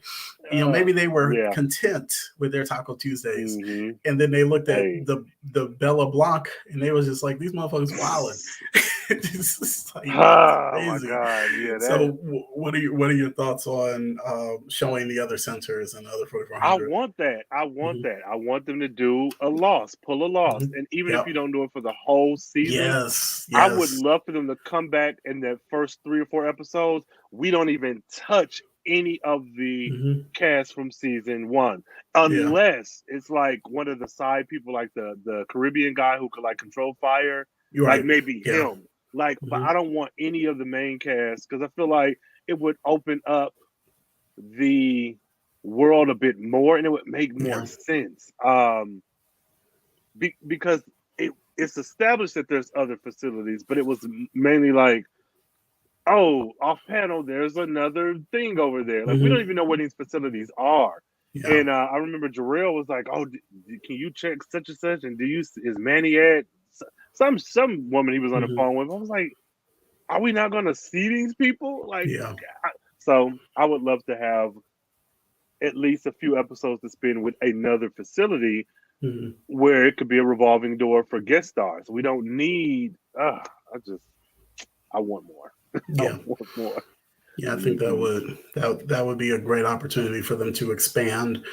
Maybe they were Yeah. content with their Taco Tuesdays, Hmm. and then they looked at Hey. the Bella Blanc, and they was just like, these motherfuckers wilding. It's just like Oh my crazy. God. Yeah. So, what are your thoughts on showing the other centers and the other I 4400? want that. I want Mm-hmm. that. I want them to do a loss, pull a loss, Mm-hmm. and even if Yep. you don't do it for the whole season, Yes. I would Yes. love for them to come back in the first 3 or 4 episodes. We don't even touch any of the Mm-hmm. cast from season 1, Yeah. unless it's like one of the side people, like the Caribbean guy who could like control fire, You're like right. maybe Yeah. him. Like, but Mm-hmm. I don't want any of the main cast because I feel like it would open up the world a bit more and it would make more Yeah. sense. Because it's established that there's other facilities, but it was mainly like, oh, off panel, there's another thing over there. Like we don't Mm-hmm. even know where these facilities are. Yeah. And I remember Jarrell was like, "Oh, can you check such and such? And do you is Manny at some woman he was on the Mm-hmm. phone with?" I was like, "Are we not going to see these people?" Like, Yeah. so I would love to have at least a few episodes to spend with another facility Mm-hmm. where it could be a revolving door for guest stars. We don't need. I want more. I Yeah. want more. Yeah. I think that Hmm. would that would be a great opportunity for them to expand,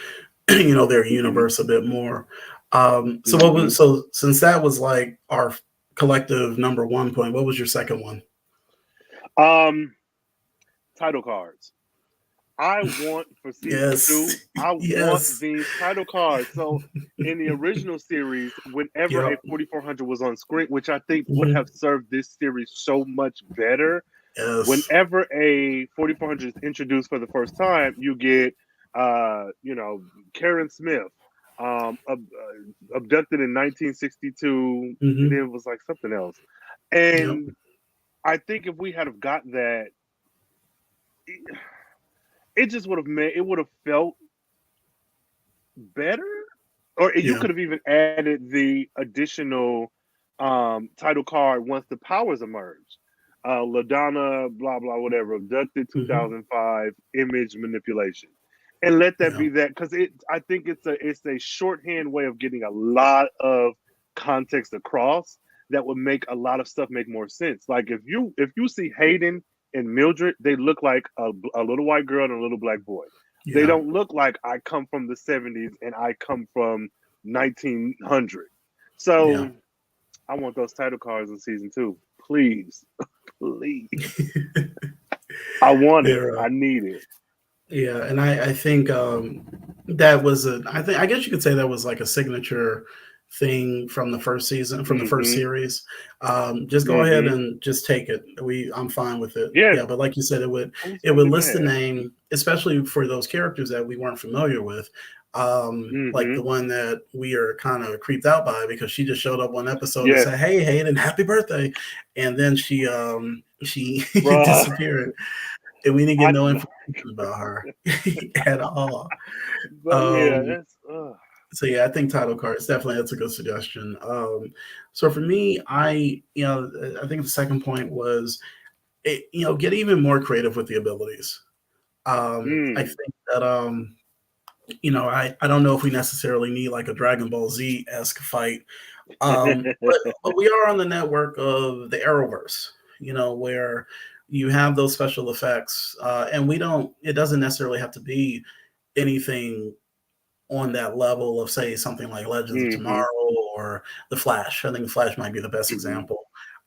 their Hmm. universe a bit more. So what Hmm. was so since that was like our collective number one point, what was your second one? Um, title cards. I want for season Yes. 2. I want Yes. these title cards. So in the original series, whenever a Yep. 4400 was on screen, which I think would Mm-hmm. have served this series so much better, Yes. whenever a 4400 is introduced for the first time, you get, Karen Smith, abducted in 1962, and then Mm-hmm. it was like something else. Yep. And I think if we had have got that, it just would have made it would have felt better, or you Yeah. could have even added the additional title card once the powers emerged. LaDonna, blah blah, whatever, abducted Mm-hmm. 2005, image manipulation, and let that Yeah. be that because it. I think it's a shorthand way of getting a lot of context across that would make a lot of stuff make more sense. Like if you see Hayden and Mildred, they look like a little white girl and a little black boy. They Yeah. don't look like I come from the 70s and I come from 1900. Yeah. So I want those title cards in season two. Please. Please. I want it. They're I need it. yeah, and I think that was I guess you could say that was like a signature thing from the first season, from the first Mm-hmm. series. Just go ahead Mm-hmm. and just take it. I'm fine with it. Yeah, Yeah, but like you said, I was it would really list the mad. name, especially for those characters that we weren't familiar with. Like Mm-hmm. the one that we are kind of creeped out by because she just showed up one episode and Yes. said, "Hey, Hayden, happy birthday," and then she Bruh. disappeared, and we didn't get I no did not. information about her at all. But yeah, Um, that's so yeah, I think title cards definitely that's a good suggestion. So for me, I think the second point was get even more creative with the abilities. I mm. think that I don't know if we necessarily need like a Dragon Ball Z esque fight, but we are on the network of the Arrowverse, where you have those special effects, and we don't. It doesn't necessarily have to be anything on that level of say something like Legends of Mm-hmm. Tomorrow or The Flash. I think The Flash might be the best Mm-hmm. example.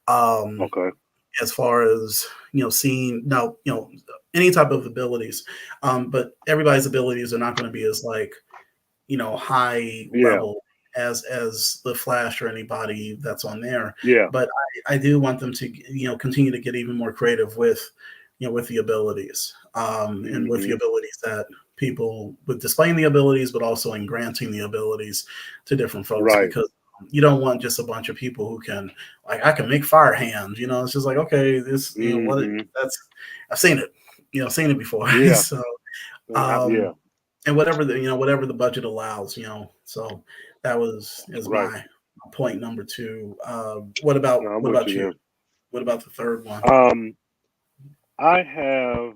Um, Okay. as far as seeing no, any type of abilities, but everybody's abilities are not going to be as like high Yeah. level as the Flash or anybody that's on there. Yeah. But I do want them to continue to get even more creative with with the abilities, and with the Mm-hmm. abilities that people with displaying the abilities, but also in granting the abilities to different folks, Right. because you don't want just a bunch of people who can like I can make fire hands. It's just like okay, this what Mm-hmm. that's I've seen it, seen it before. Yeah. So Yeah. um, and whatever whatever the budget allows, so that is Right. my point number two. No, I'm what with about you you? there. What about the third one? I have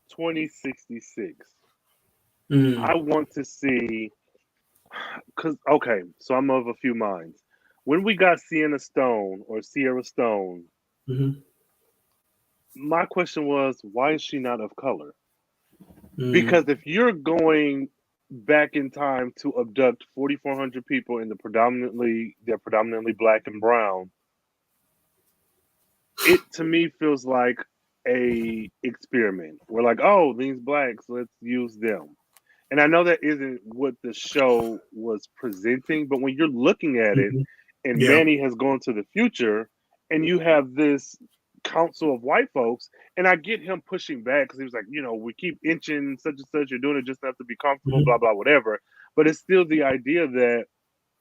2066. I Mm, want to see because okay, so I'm of a few minds. When we got Sienna Stone or Sierra Stone, hmm my question was, why is she not of color? mm, Because if you're going back in time to abduct 4,400 people in they're predominantly black and brown, it to me feels like a experiment. We're like, oh, these blacks, let's use them. And I know that isn't what the show was presenting, but when you're looking at it hmm and Yeah, Manny has gone to the future and you have this council of white folks, and I get him pushing back because he was like, we keep inching such and such, you're doing it just enough to be comfortable, hmm blah, blah, whatever. But it's still the idea that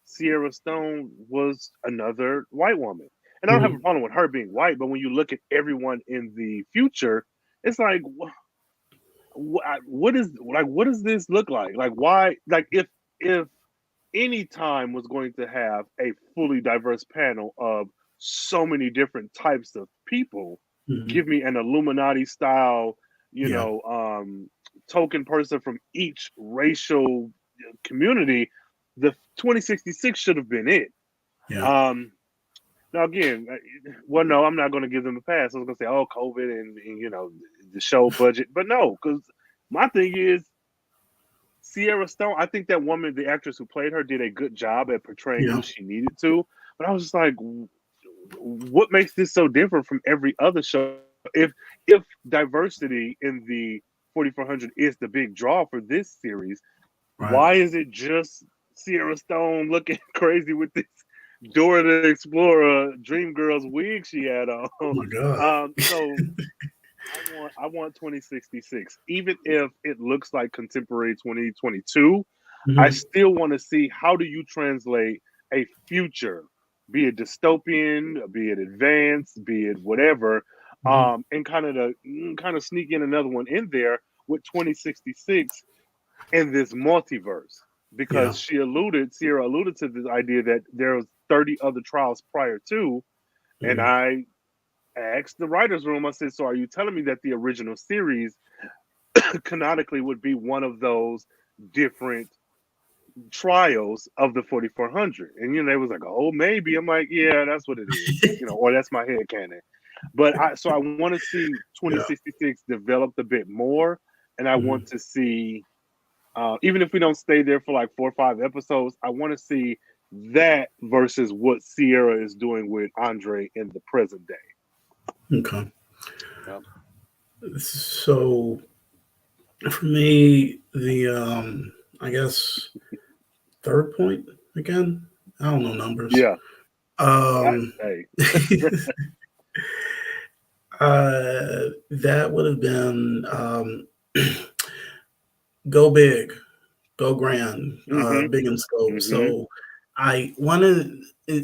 Sierra Stone was another white woman. And I don't have a hmm problem with her being white, but when you look at everyone in the future, it's like, what does this look like? Like, why? Like, if any time was going to have a fully diverse panel of so many different types of people, hmm give me an Illuminati style, you yeah, know, token person from each racial community. The 2066 should have been it. yeah, Um, Now again, well, no, I'm not going to give them a pass. I was going to say, oh, COVID and the show budget, but no, because my thing is Sierra Stone. I think that woman, the actress who played her, did a good job at portraying who yeah, she needed to. But I was just like, what makes this so different from every other show? If diversity in the 4400 is the big draw for this series, right. why is it just Sierra Stone looking crazy with this Dora the Explorer Dreamgirls wig she had on? Oh my god. So I want 2066, even if it looks like contemporary 2022. I Mhm. still want to see how do you translate a future, be it dystopian, be it advanced, be it whatever, Mhm. and kind of sneak in another one in there with 2066 in this multiverse Yeah. because Sierra alluded to this idea that there was 30 other trials prior to, and Mhm. I asked the writers' room. I said, "So are you telling me that the original series canonically would be one of those different trials of the 4400?" And they was like, "Oh, maybe." I'm like, "Yeah, that's what it is," or that's my head canon. But I want to see Yeah. 2066 developed a bit more, and I want Mhm. to see, even if we don't stay there for like 4 or 5 episodes, I want to see that versus what Sierra is doing with Andre in the present day. Okay. Yep. So for me, the I guess third point again. I don't know numbers. Yeah. Um, Hey. that would have been go big, go grand, Mm-hmm. big in scope. Mm-hmm. So I wanted.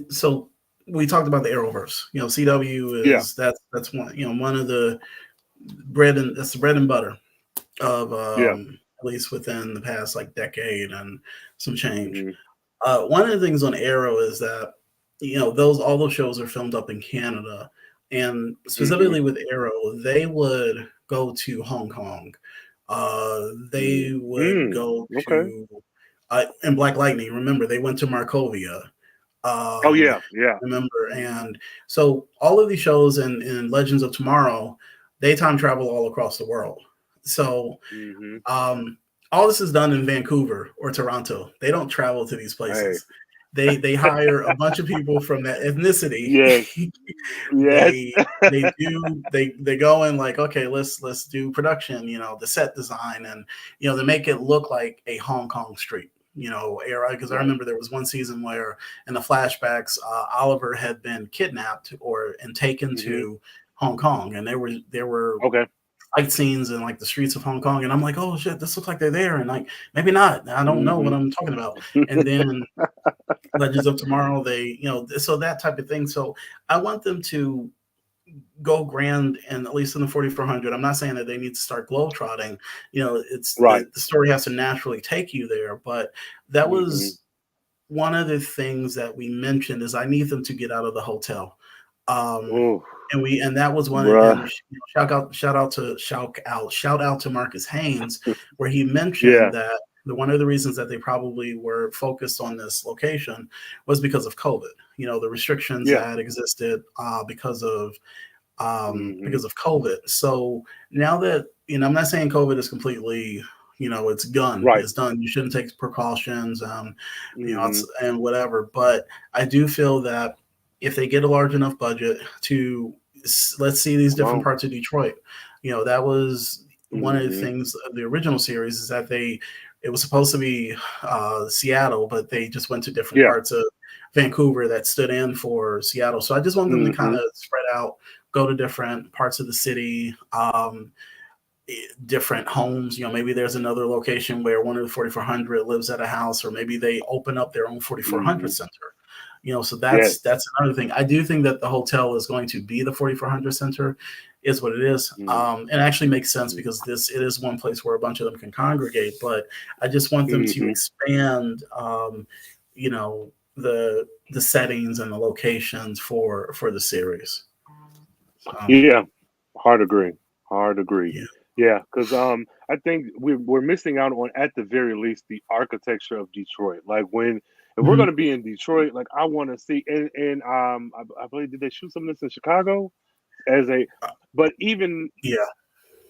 So we talked about the Arrowverse. CW Yeah. is that's one. One of the that's the bread and butter of Yeah. at least within the past like decade and some change. Mm-hmm. One of the things on Arrow is that those all those shows are filmed up in Canada, and Mm-hmm. specifically with Arrow, they would go to Hong Kong. They would Mm-hmm. go Okay. to and Black Lightning. Remember, they went to Markovia. Oh Um, yeah. Yeah. remember, and so all of these shows and Legends of Tomorrow, they time travel all across the world. So Mm-hmm. um, all this is done in Vancouver or Toronto. They don't travel to these Hey. places. They hire a bunch of people from that ethnicity. Yes. Yes. They go in like, okay, let's do production, the set design, and they make it look like a Hong Kong street, era. Because I Right. remember there was one season where in the flashbacks, Oliver had been kidnapped and taken Mm-hmm. to Hong Kong, and there were Okay. fight scenes in like the streets of Hong Kong, and I'm like, oh shit, this looks like they're there, and like maybe not. I don't know Mm-hmm. what I'm talking about. And then Legends of Tomorrow, so that type of thing. So I want them to go grand, and at least in the 4400. I'm not saying that they need to start globetrotting. It's Right. the story has to naturally take you there, but that Mm-hmm. was one of the things that we mentioned is I need them to get out of the hotel. Um, Oh, and that was one, and bruh. shout out to Marcus Haynes, where he Yeah. mentioned that one of the reasons that they probably were focused on this location was because of COVID. The restrictions Yeah. that existed Mm-hmm. because of COVID. So now that I'm not saying COVID is completely, it's done. Right. It's done. You shouldn't take precautions, Mm-hmm. and whatever. But I do feel that if they get a large enough budget to let's see these Come different on. parts of Detroit, that was one of the Mm-hmm. things of the original series is that it was supposed to be Seattle, but they just went to different Yeah. parts of Vancouver that stood in for Seattle. So I just want them to kind Mm-hmm. of spread out, go to different parts of the city, different homes. Maybe there's another location where one of the 4400 lives at a house, or maybe they open up their own 4400 Mm-hmm. center. So Yes. that's another thing. I do think that the hotel is going to be the 4400 center, is what it is. And it actually makes sense Mm-hmm. because it is one place where a bunch of them can congregate. But I just want them to Mm-hmm. expand, the settings and the locations for the series. So Yeah. Hard agree. Hard agree. yeah. Yeah, because I think we're missing out on, at the very least, the architecture of Detroit. Like if we're Mhm. gonna be in Detroit, like I want to see, and I believe, did they shoot some of this in Chicago as a, but even Yeah,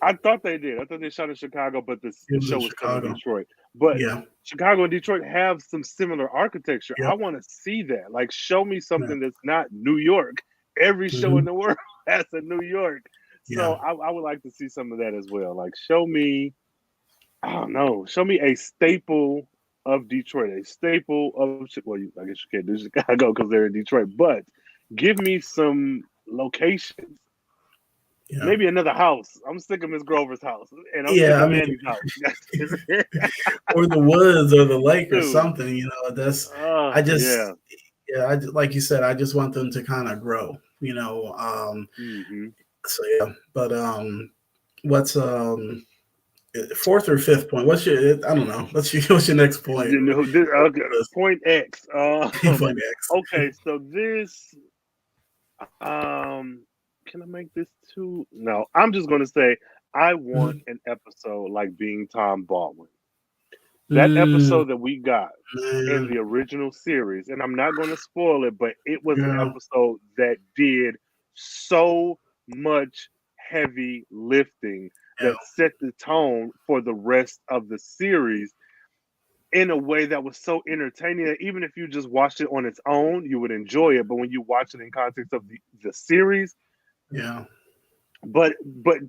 I thought they did. I thought they shot in Chicago, but it the was in show was set in Chicago. Detroit. But Yeah, Chicago and Detroit have some similar architecture. yep, I want to see that. Like, show me yeah, something that's not New York. Every show in mhm, the world has a New York. yeah, So I would like to see some of that as well. Like, show me, I don't know, show me a staple of Detroit, a staple of, well, I guess you can't do Chicago because they're in Detroit, but give me some locations. Yeah. Maybe another house. I'm sick of Miss Grover's house, and I'm sick Yeah, I of mean, Manny's house. or the woods or the lake or Dude. something, that's I Yeah. just yeah, like you said, I just want them to kind of grow, Hmm. so yeah, but what's fourth or fifth point? What's your I don't know. What's your next point? Okay, point X. Point X. Okay, so this. Can I make this too? No, I'm just gonna say I want Mhm. an episode like being Tom Baldwin. That Mm, episode that we got in man, the original series, and I'm not going to spoil it, but it was an yeah, episode that did so much heavy lifting yeah, that set the tone for the rest of the series in a way that was so entertaining that even if you just watched it on its own, you would enjoy it. But when you watch it in context of the series, yeah, but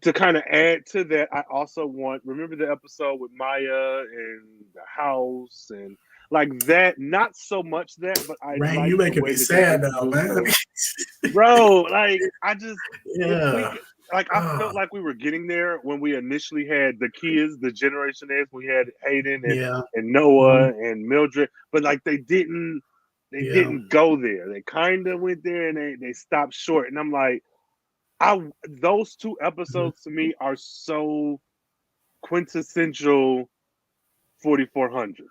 to kind of add to that, I also want remember the episode with Maya and the house and like that. Not so much that, but I Rain, like you the making way me that they sad now, introduced man. her, bro. Like I just if we Yeah, like I ah, felt like we were getting there when we initially had the kids, the Generation X. We had Hayden yeah, and Noah mhm, and Mildred, but like they yeah, didn't go there. They kind of went there and they stopped short. And I'm like I those two mhm, episodes to me are so quintessential 4400.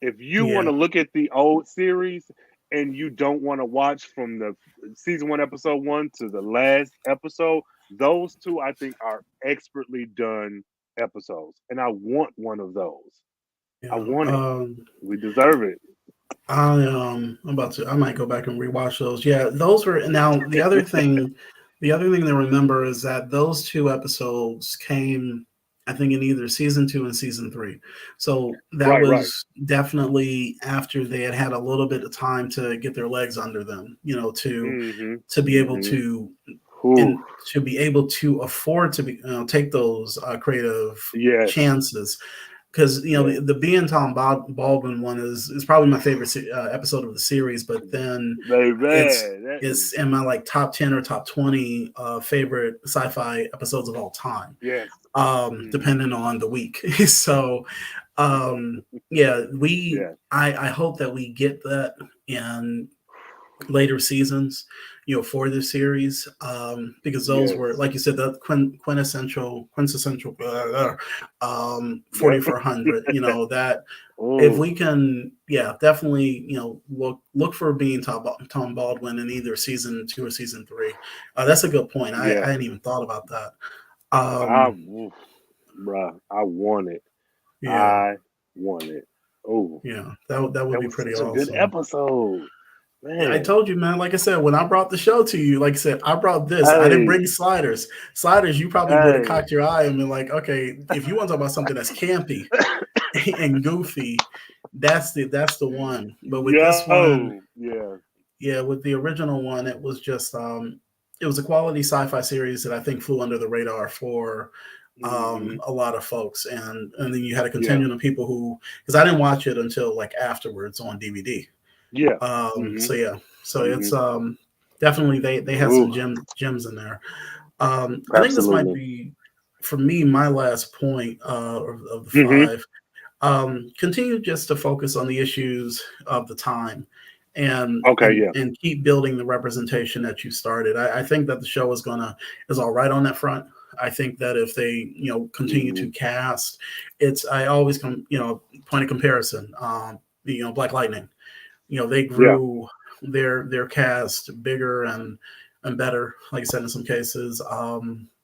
If you want yeah, to look at the old series and you don't want to watch from the season 1 episode 1 to the last episode, those two I think are expertly done episodes and I want one of those. I yeah. want it. We deserve it. I'm about to. I might go back and rewatch those. Yeah, those were. Now the other thing to remember is that those two episodes came, I think, in either season two and season three. So that Right. was definitely after they had had a little bit of time to get their legs under them. Mhm. To be able Mhm. to Whew. and to be able to afford to take those creative Yes. chances, because Yes. the being Tom Baldwin one is probably my favorite episode of the series, but then Baby, it's that is it's in my like top 10 or top 20 favorite sci-fi episodes of all time, yes. Mhm. depending on the week. So yeah, Yeah. I hope that we get that in later seasons, for this series, because those were, Yes. like you said, the quintessential 4400. That if Oh, we can, yeah, definitely, look for being Tom Baldwin in either season two or season three. That's a good point. I yeah. hadn't even thought about that. I, Um, oof, bruh, I want it. yeah, I want it. Oh, yeah, that would that be was pretty such a good awesome. episode, Yeah, I man. told you, man. Like I said, when I brought the show to you, like I said, I brought this. I didn't bring Hey, sliders. Sliders, you probably would have hey. cocked your eye and been like, okay, if you want to talk about something that's campy and goofy, that's the one. But with this one, Yo, yeah. yeah, with the original one, it was just it was a quality sci-fi series that I think flew under the radar for Hmm. a lot of folks, and then you had a Yeah, contingent of people who, because I didn't watch it until like afterwards on DVD. yeah. Hmm. So yeah, so Hmm. it's definitely they had some Ooh, gems in there. I think this might absolutely. be for me my last point of the Hmm. five. Continue just to focus on the issues of the time, and Okay, and yeah. and keep building the representation that you started. I think that the show is all right on that front. I think that if they continue Hmm. to cast, I always point of comparison. Black Lightning, they Yeah. grew their cast bigger and better, like I said, in some cases,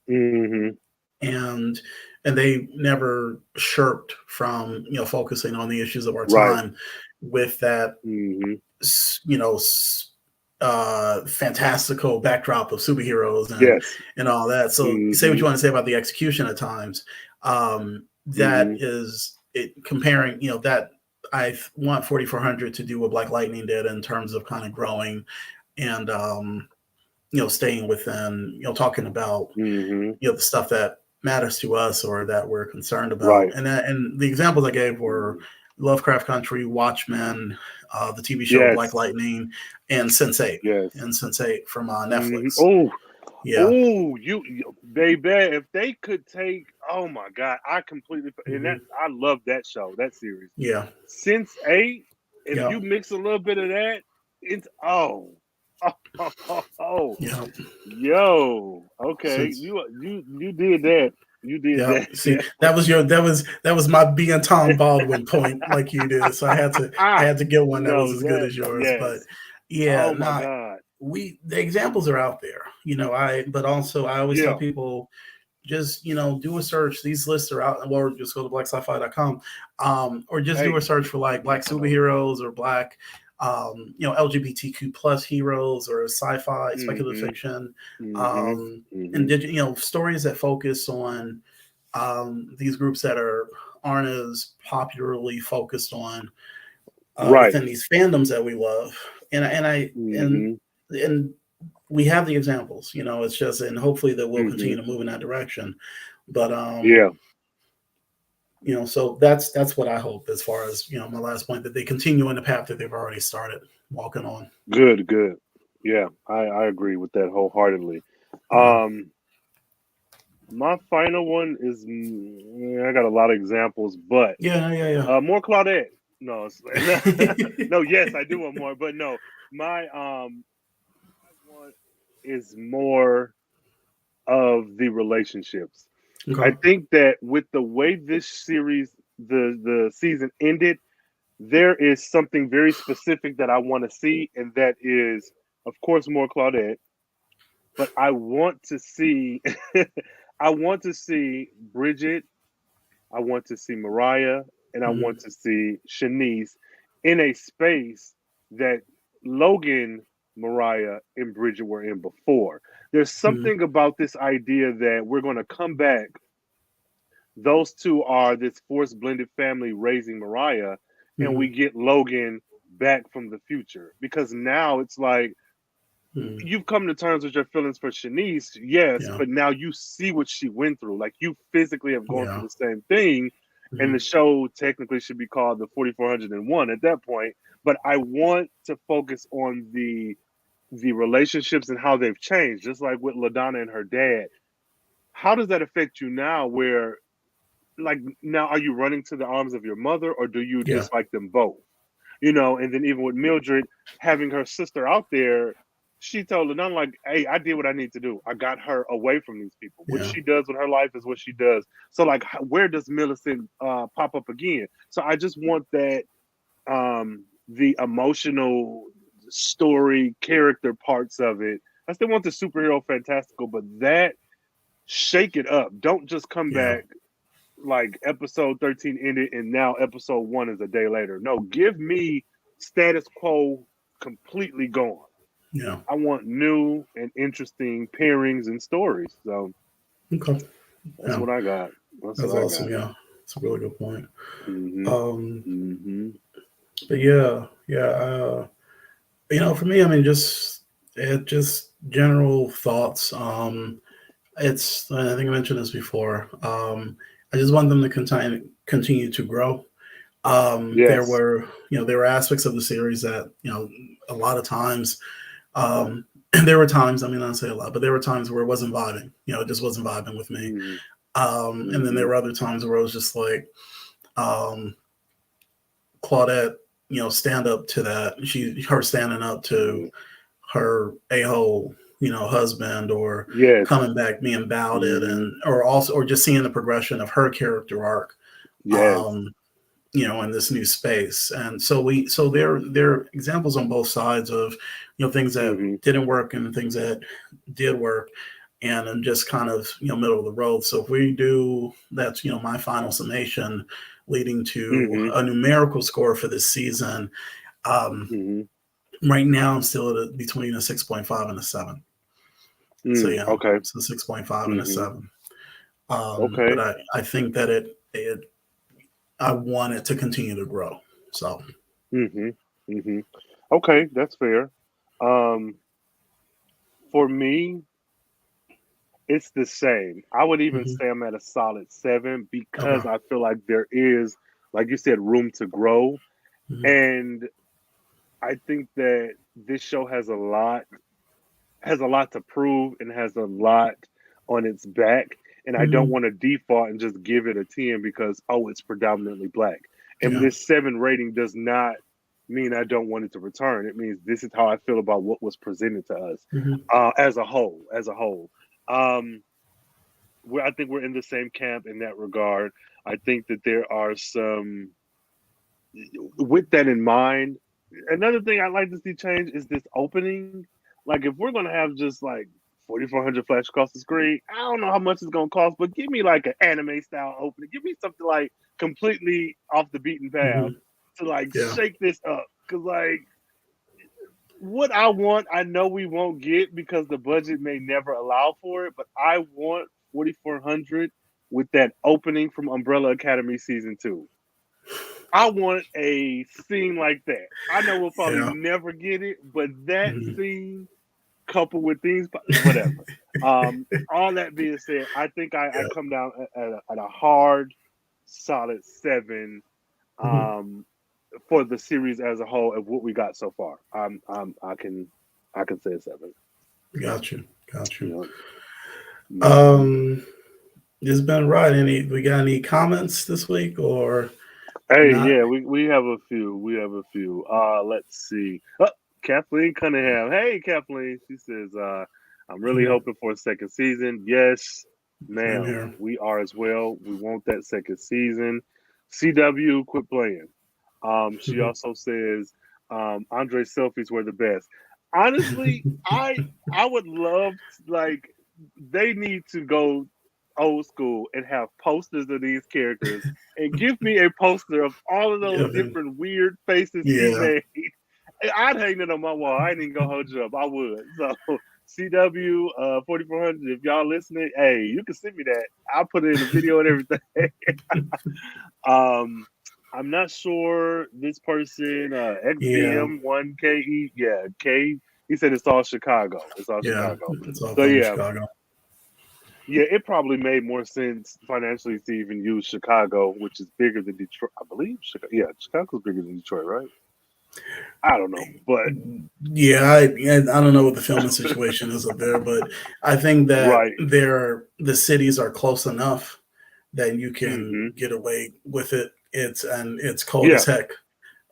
Hmm. and they never shirked from focusing on the issues of our Right. time with that Hmm. you know fantastical backdrop of superheroes Yes. and all that. So you say what Hmm. you want to say about the execution at times. That Hmm. is it comparing, that I want 4400 to do what Black Lightning did in terms of kind of growing and staying within, talking about Hmm. the stuff that matters to us or that we're concerned about. Right. And the examples I gave were Mhm. Lovecraft Country, Watchmen, the TV show Black Yes. Lightning, and Sense8 Yes. from Hmm. Netflix. Oh. Yeah. Oh, baby, if they could take, oh my God, I completely, and Hmm. I love that show, that series. Yeah. Since 8, if Yeah. you mix a little bit of that, it's, oh, Yeah. yo, okay, Since you did that. You did Yeah. that. See, Yeah. that was my being Tom Baldwin point, like you did. So I had to get one that was No, as good that, as yours. But yes. yeah, Oh my not God. the examples are out there. But also I always tell Yeah. people, just do a search. These lists are out, or just go to blacksci-fi.com, or just do Hey, a search for like black I know. superheroes or black LGBTQ plus heroes or sci-fi speculative Mm-hmm. fiction, Mm-hmm. Mm-hmm. stories that focus on these groups that aren't as popularly focused on Right. within these fandoms that we love. Mm-hmm. And we have the examples. It's just, and hopefully that we'll Mm-hmm. continue to move in that direction. But Yeah. so that's what I hope, as far as my last point, that they continue in the path that they've already started walking on. Good, good. Yeah, I agree with that wholeheartedly. Yeah. Um, my final one is, I got a lot of examples, but Yeah. Yeah. more Claudette. No, Yeah. no. Yes, I do want more, but no. My I want is more of the relationships. I Okay. think that with the way this series, the season ended, there is something very specific that I want to see, and that is, of course, more Claudette. But I want to see, I want to see Bridget. I want to see Mariah, and I Mhm. want to see Shanice in a space that Logan, Mariah, and Bridget were in before. There's Mhm. something about this idea that we're going to come back. Those two are this forced blended family raising Mariah, and we Mhm. get Logan back from the future, because now it's like Mhm. you've come to terms with your feelings for Shanice, yes, Yeah. but now you see what she went through. Like, you physically have gone through Yeah. the same thing, and the Mhm. show technically should be called the 4401 at that point. But I want to focus on the relationships and how they've changed, just like with LaDonna and her dad. How does that affect you now? Where, like, now are you running to the arms of your mother, or do you Yeah. dislike them both? And then even with Mildred having her sister out there, she told her, "I'm like, hey, I did what I need to do. I got her away from these people. What Yeah. she does with her life is what she does." So, like, where does Millicent pop up again? So I just want that, the emotional story, character parts of it. I still want the superhero fantastical, but that, shake it up. Don't just come Yeah. back like episode 13 ended and now episode 1 is a day later. No, give me status quo completely gone. Yeah. I want new and interesting pairings and stories. So Okay. that's Yeah. what I got. That's That's what I awesome. got. Yeah. It's a really good point. Mhm. Um, Mhm. but yeah, yeah. For me, I mean, just general thoughts. I think I mentioned this before. I just want them to continue to grow. There Yes. were, there were aspects of the series that, a lot of times, and there were times, I mean, I don't say a lot, but there were times where it wasn't vibing. It just wasn't vibing with me. Mhm. And then there Mhm. were other times where it was just like, um, Claudette, stand up to that. Her standing up to Mhm. her a-hole, husband, or Yes. coming back being about it, Mhm. or just seeing the progression of her character arc, Yes. um, in this new space. And so there are examples on both sides of, things that Mhm. didn't work and things that did work. And I'm just kind of, middle of the road. So if we do, that's, my final summation leading to Mhm. a numerical score for this season. Um, Mhm. right now I'm still between a 6.5 and a 7. So yeah, Okay. so 6.5 and a Mhm. 7. But Okay. I think that I want it to continue to grow. So Mhm. Mhm. Okay, that's fair. Um for me, it's the same. I would even mhm. say I'm at a solid 7, Okay. because I feel like there is, like you said, room to grow. Mhm. And I think that this show has a lot has a lot to prove and has a lot on its back. And I don't Mhm. want to default and just give it a 10 because, oh, it's predominantly black. And Yeah. this 7 rating does not mean I don't want it to return. It means this is how I feel about what was presented to us Mhm. as a whole. As a whole. I think we're in the same camp in that regard. I think that there are some, with that in mind, another thing I'd like to see change is this opening. Like, if we're gonna have just like 4,400 flash across the screen, I don't know how much it's gonna cost, but give me like an anime style opening. Give me something like completely off the beaten path Mhm. to like Yeah. shake this up. Cause like what I want, I know we won't get because the budget may never allow for it, but I want 4,400 with that opening from Umbrella Academy season 2. I want a scene like that. I know we'll probably Yeah. never get it, but that Mhm. scene coupled with things, whatever. All that being said, I think I Yeah. come down at a hard, solid 7 Mhm. um, for the series as a whole of what we got so far. I can say a 7. Got you. Got you. You know? Hmm. Um, it's been right. We got any comments this week or Hey, not? yeah, we have a few. We have a few. Let's see. Oh, Kathleen Cunningham. Hey, Kathleen. She says, I'm really Mhm. hoping for a second season. Yes, Same ma'am. here. We are as well. We want that second season. CW, quit playing. She Mhm. also says, Andre selfies were the best. Honestly, I would love like they need to go old school and have posters of these characters and give me a poster of all of those Giving. different weird faces he Yeah. made. I'd hang it on my wall. I ain't even gonna hold you up. I would. So CW 4400, if y'all listening, hey, you can send me that. I'll put it in the video and everything. um I'm not sure this person, Yeah. XBM1KE, yeah, K. He said it's all Chicago. It's all Yeah. Chicago. It's all So filmed in yeah, Chicago. yeah, it probably made more sense financially to even use Chicago, which is bigger than Detroit. I believe Chicago. Yeah, Chicago's bigger than Detroit, right? I don't know, but Yeah, I don't know what the filming situation is up there, but I think that right. the cities are close enough that you can Hmm. get away with it. It's cold as Yeah. heck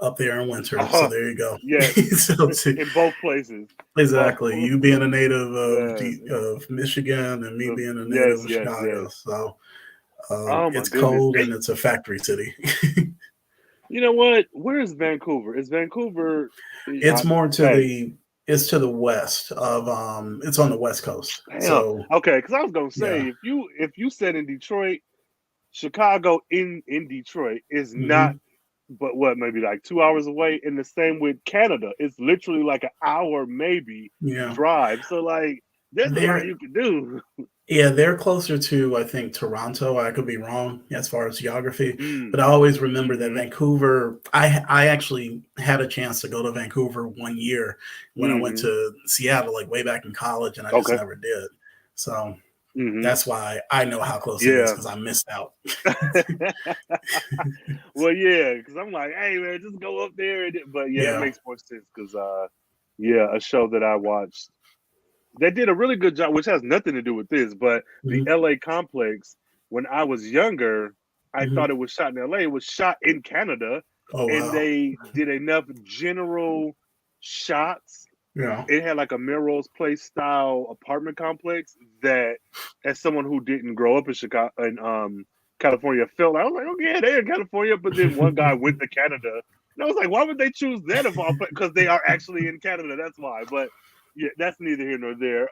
up there in winter, so Uh-huh. there you go. Yes. So In both places. Both. exactly, you being a native Yes. of Michigan and me being a native Yes. of Yes. Yes. Chicago, so Oh my it's goodness. cold and it's a factory city. You know what? Where is Vancouver? Is Vancouver? It's more to Hey, the it's to the west of it's on the west coast. damn. So Okay, because I was gonna say yeah. if you said in Detroit, Chicago in Detroit is not, Hmm. but what, maybe like 2 hours away. And the same with Canada. It's literally like an hour maybe Yeah. drive. So like, there's a lot They're you can do. yeah, they're closer to I think Toronto. I could be wrong as far as geography, Mm, but I always remember that mm-hmm. Vancouver. I actually had a chance to go to Vancouver one year when I went Mm-hmm. to Seattle, like way back in college, and I just Okay. never did. So Mm-hmm. that's why I know how close it is Yeah. because I missed out. Well, yeah, because I'm like, hey man, just go up there. But yeah, that Yeah. makes more sense because yeah, a show that I watched, they did a really good job, which has nothing to do with this, but the Hmm. LA complex, when I was younger, I Hmm. thought it was shot in LA. It was shot in Canada, Oh and wow. they did enough general shots. Yeah. It had like a Melrose Place style apartment complex that, as someone who didn't grow up in Chicago and California, felt like, I was like, oh yeah, they're in California, but then one guy went to Canada, and I was like, why would they choose that of all? Because they are actually in Canada. That's why. But yeah, that's neither here nor there.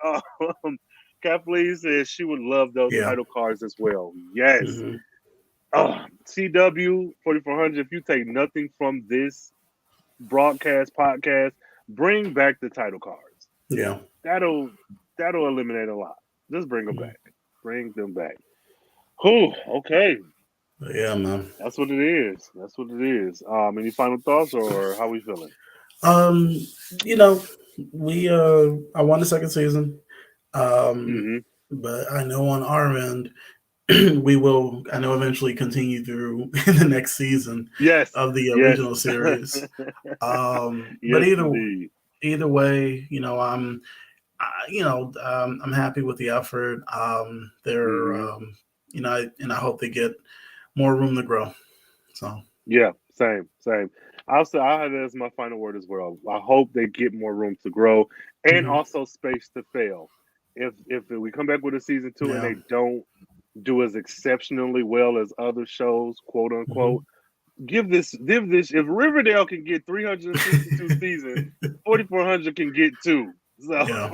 Kathleen says she would love those Yeah. title cards as well. Yes. Hmm. CW 4400. If you take nothing from this broadcast podcast, bring back the title cards. Yeah. That'll that'll eliminate a lot. Just bring them Mhm. back. Bring them back. Whew, okay. But yeah, man. That's what it is. That's what it is. Any final thoughts or how we feeling? Um, you know, we I won the second season. Um, Mm-hmm. but I know on our end we will I know eventually continue through the next season Yes. of the Yes. original series. But Yes, indeed. either way, I'm I'm happy with the effort. They're, Hmm. and I hope they get more room to grow. So, Yeah, same. I'll say I had it as my final word as well. I hope they get more room to grow and mhm, also space to fail. If we come back with a season two and yeah. they don't do as exceptionally well as other shows, quote unquote, Hmm. give this if Riverdale can get 362 seasons, 4400 can get two. So Yeah.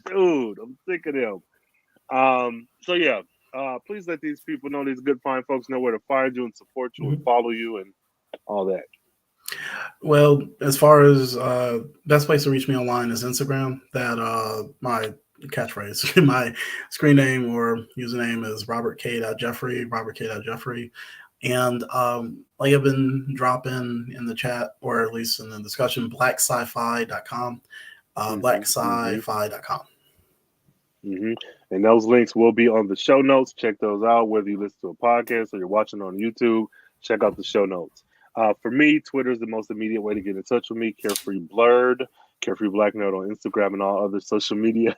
shoot, I'm sick of them. So yeah, please let these people know, these good fine folks know where to find you and support you and Mhm. follow you and all that. Well, as far as best place to reach me online is Instagram. That my catchphrase, my screen name or username is Robert K. Jeffrey. Robert K. Jeffrey. And like I've been dropping in the chat, or at least in the discussion, blacksci-fi.com, Hmm. Hmm. blacksci-fi.com. Hmm. And those links will be on the show notes. Check those out, whether you listen to a podcast or you're watching on YouTube. Check out the show notes. For me, Twitter is the most immediate way to get in touch with me. Carefree Blurred, Carefree Black Note on Instagram and all other social media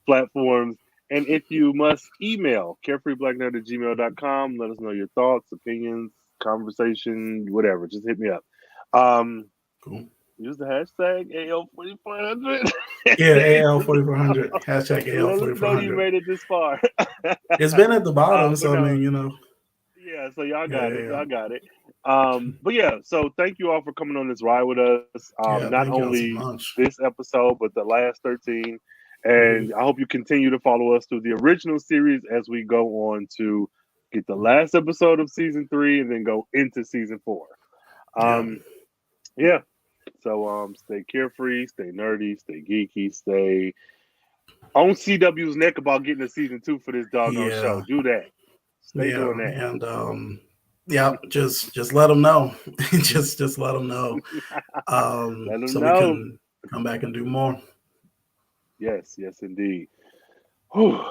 platforms. And if you must, email carefreeblacknote at gmail.com. Let us know your thoughts, opinions, conversation, whatever. Just hit me up. Um, Cool. Use the hashtag AL4400. Yeah, AL Let us 4400. know. Hashtag AL Let us know you 4400. made it this far. It's been at the bottom, But so I no, mean, yeah, so y'all yeah, got it. yeah, Y'all got it. But yeah, so thank you all for coming on this ride with us. yeah. Not Thank y'all so only much. this episode, but the last 13. Hmm. And I hope you continue to follow us through the original series as we go on to get the last episode of season 3 and then go into season 4. Yeah, Um, yeah. So stay carefree, stay nerdy, stay geeky, stay on CW's neck about getting a season 2 for this doggone show. yeah, Do that. Stay doing yeah, that. and yeah, just let them know. Just let them know, Let them so we know. can come back and do more. Yes, yes, indeed. Whew.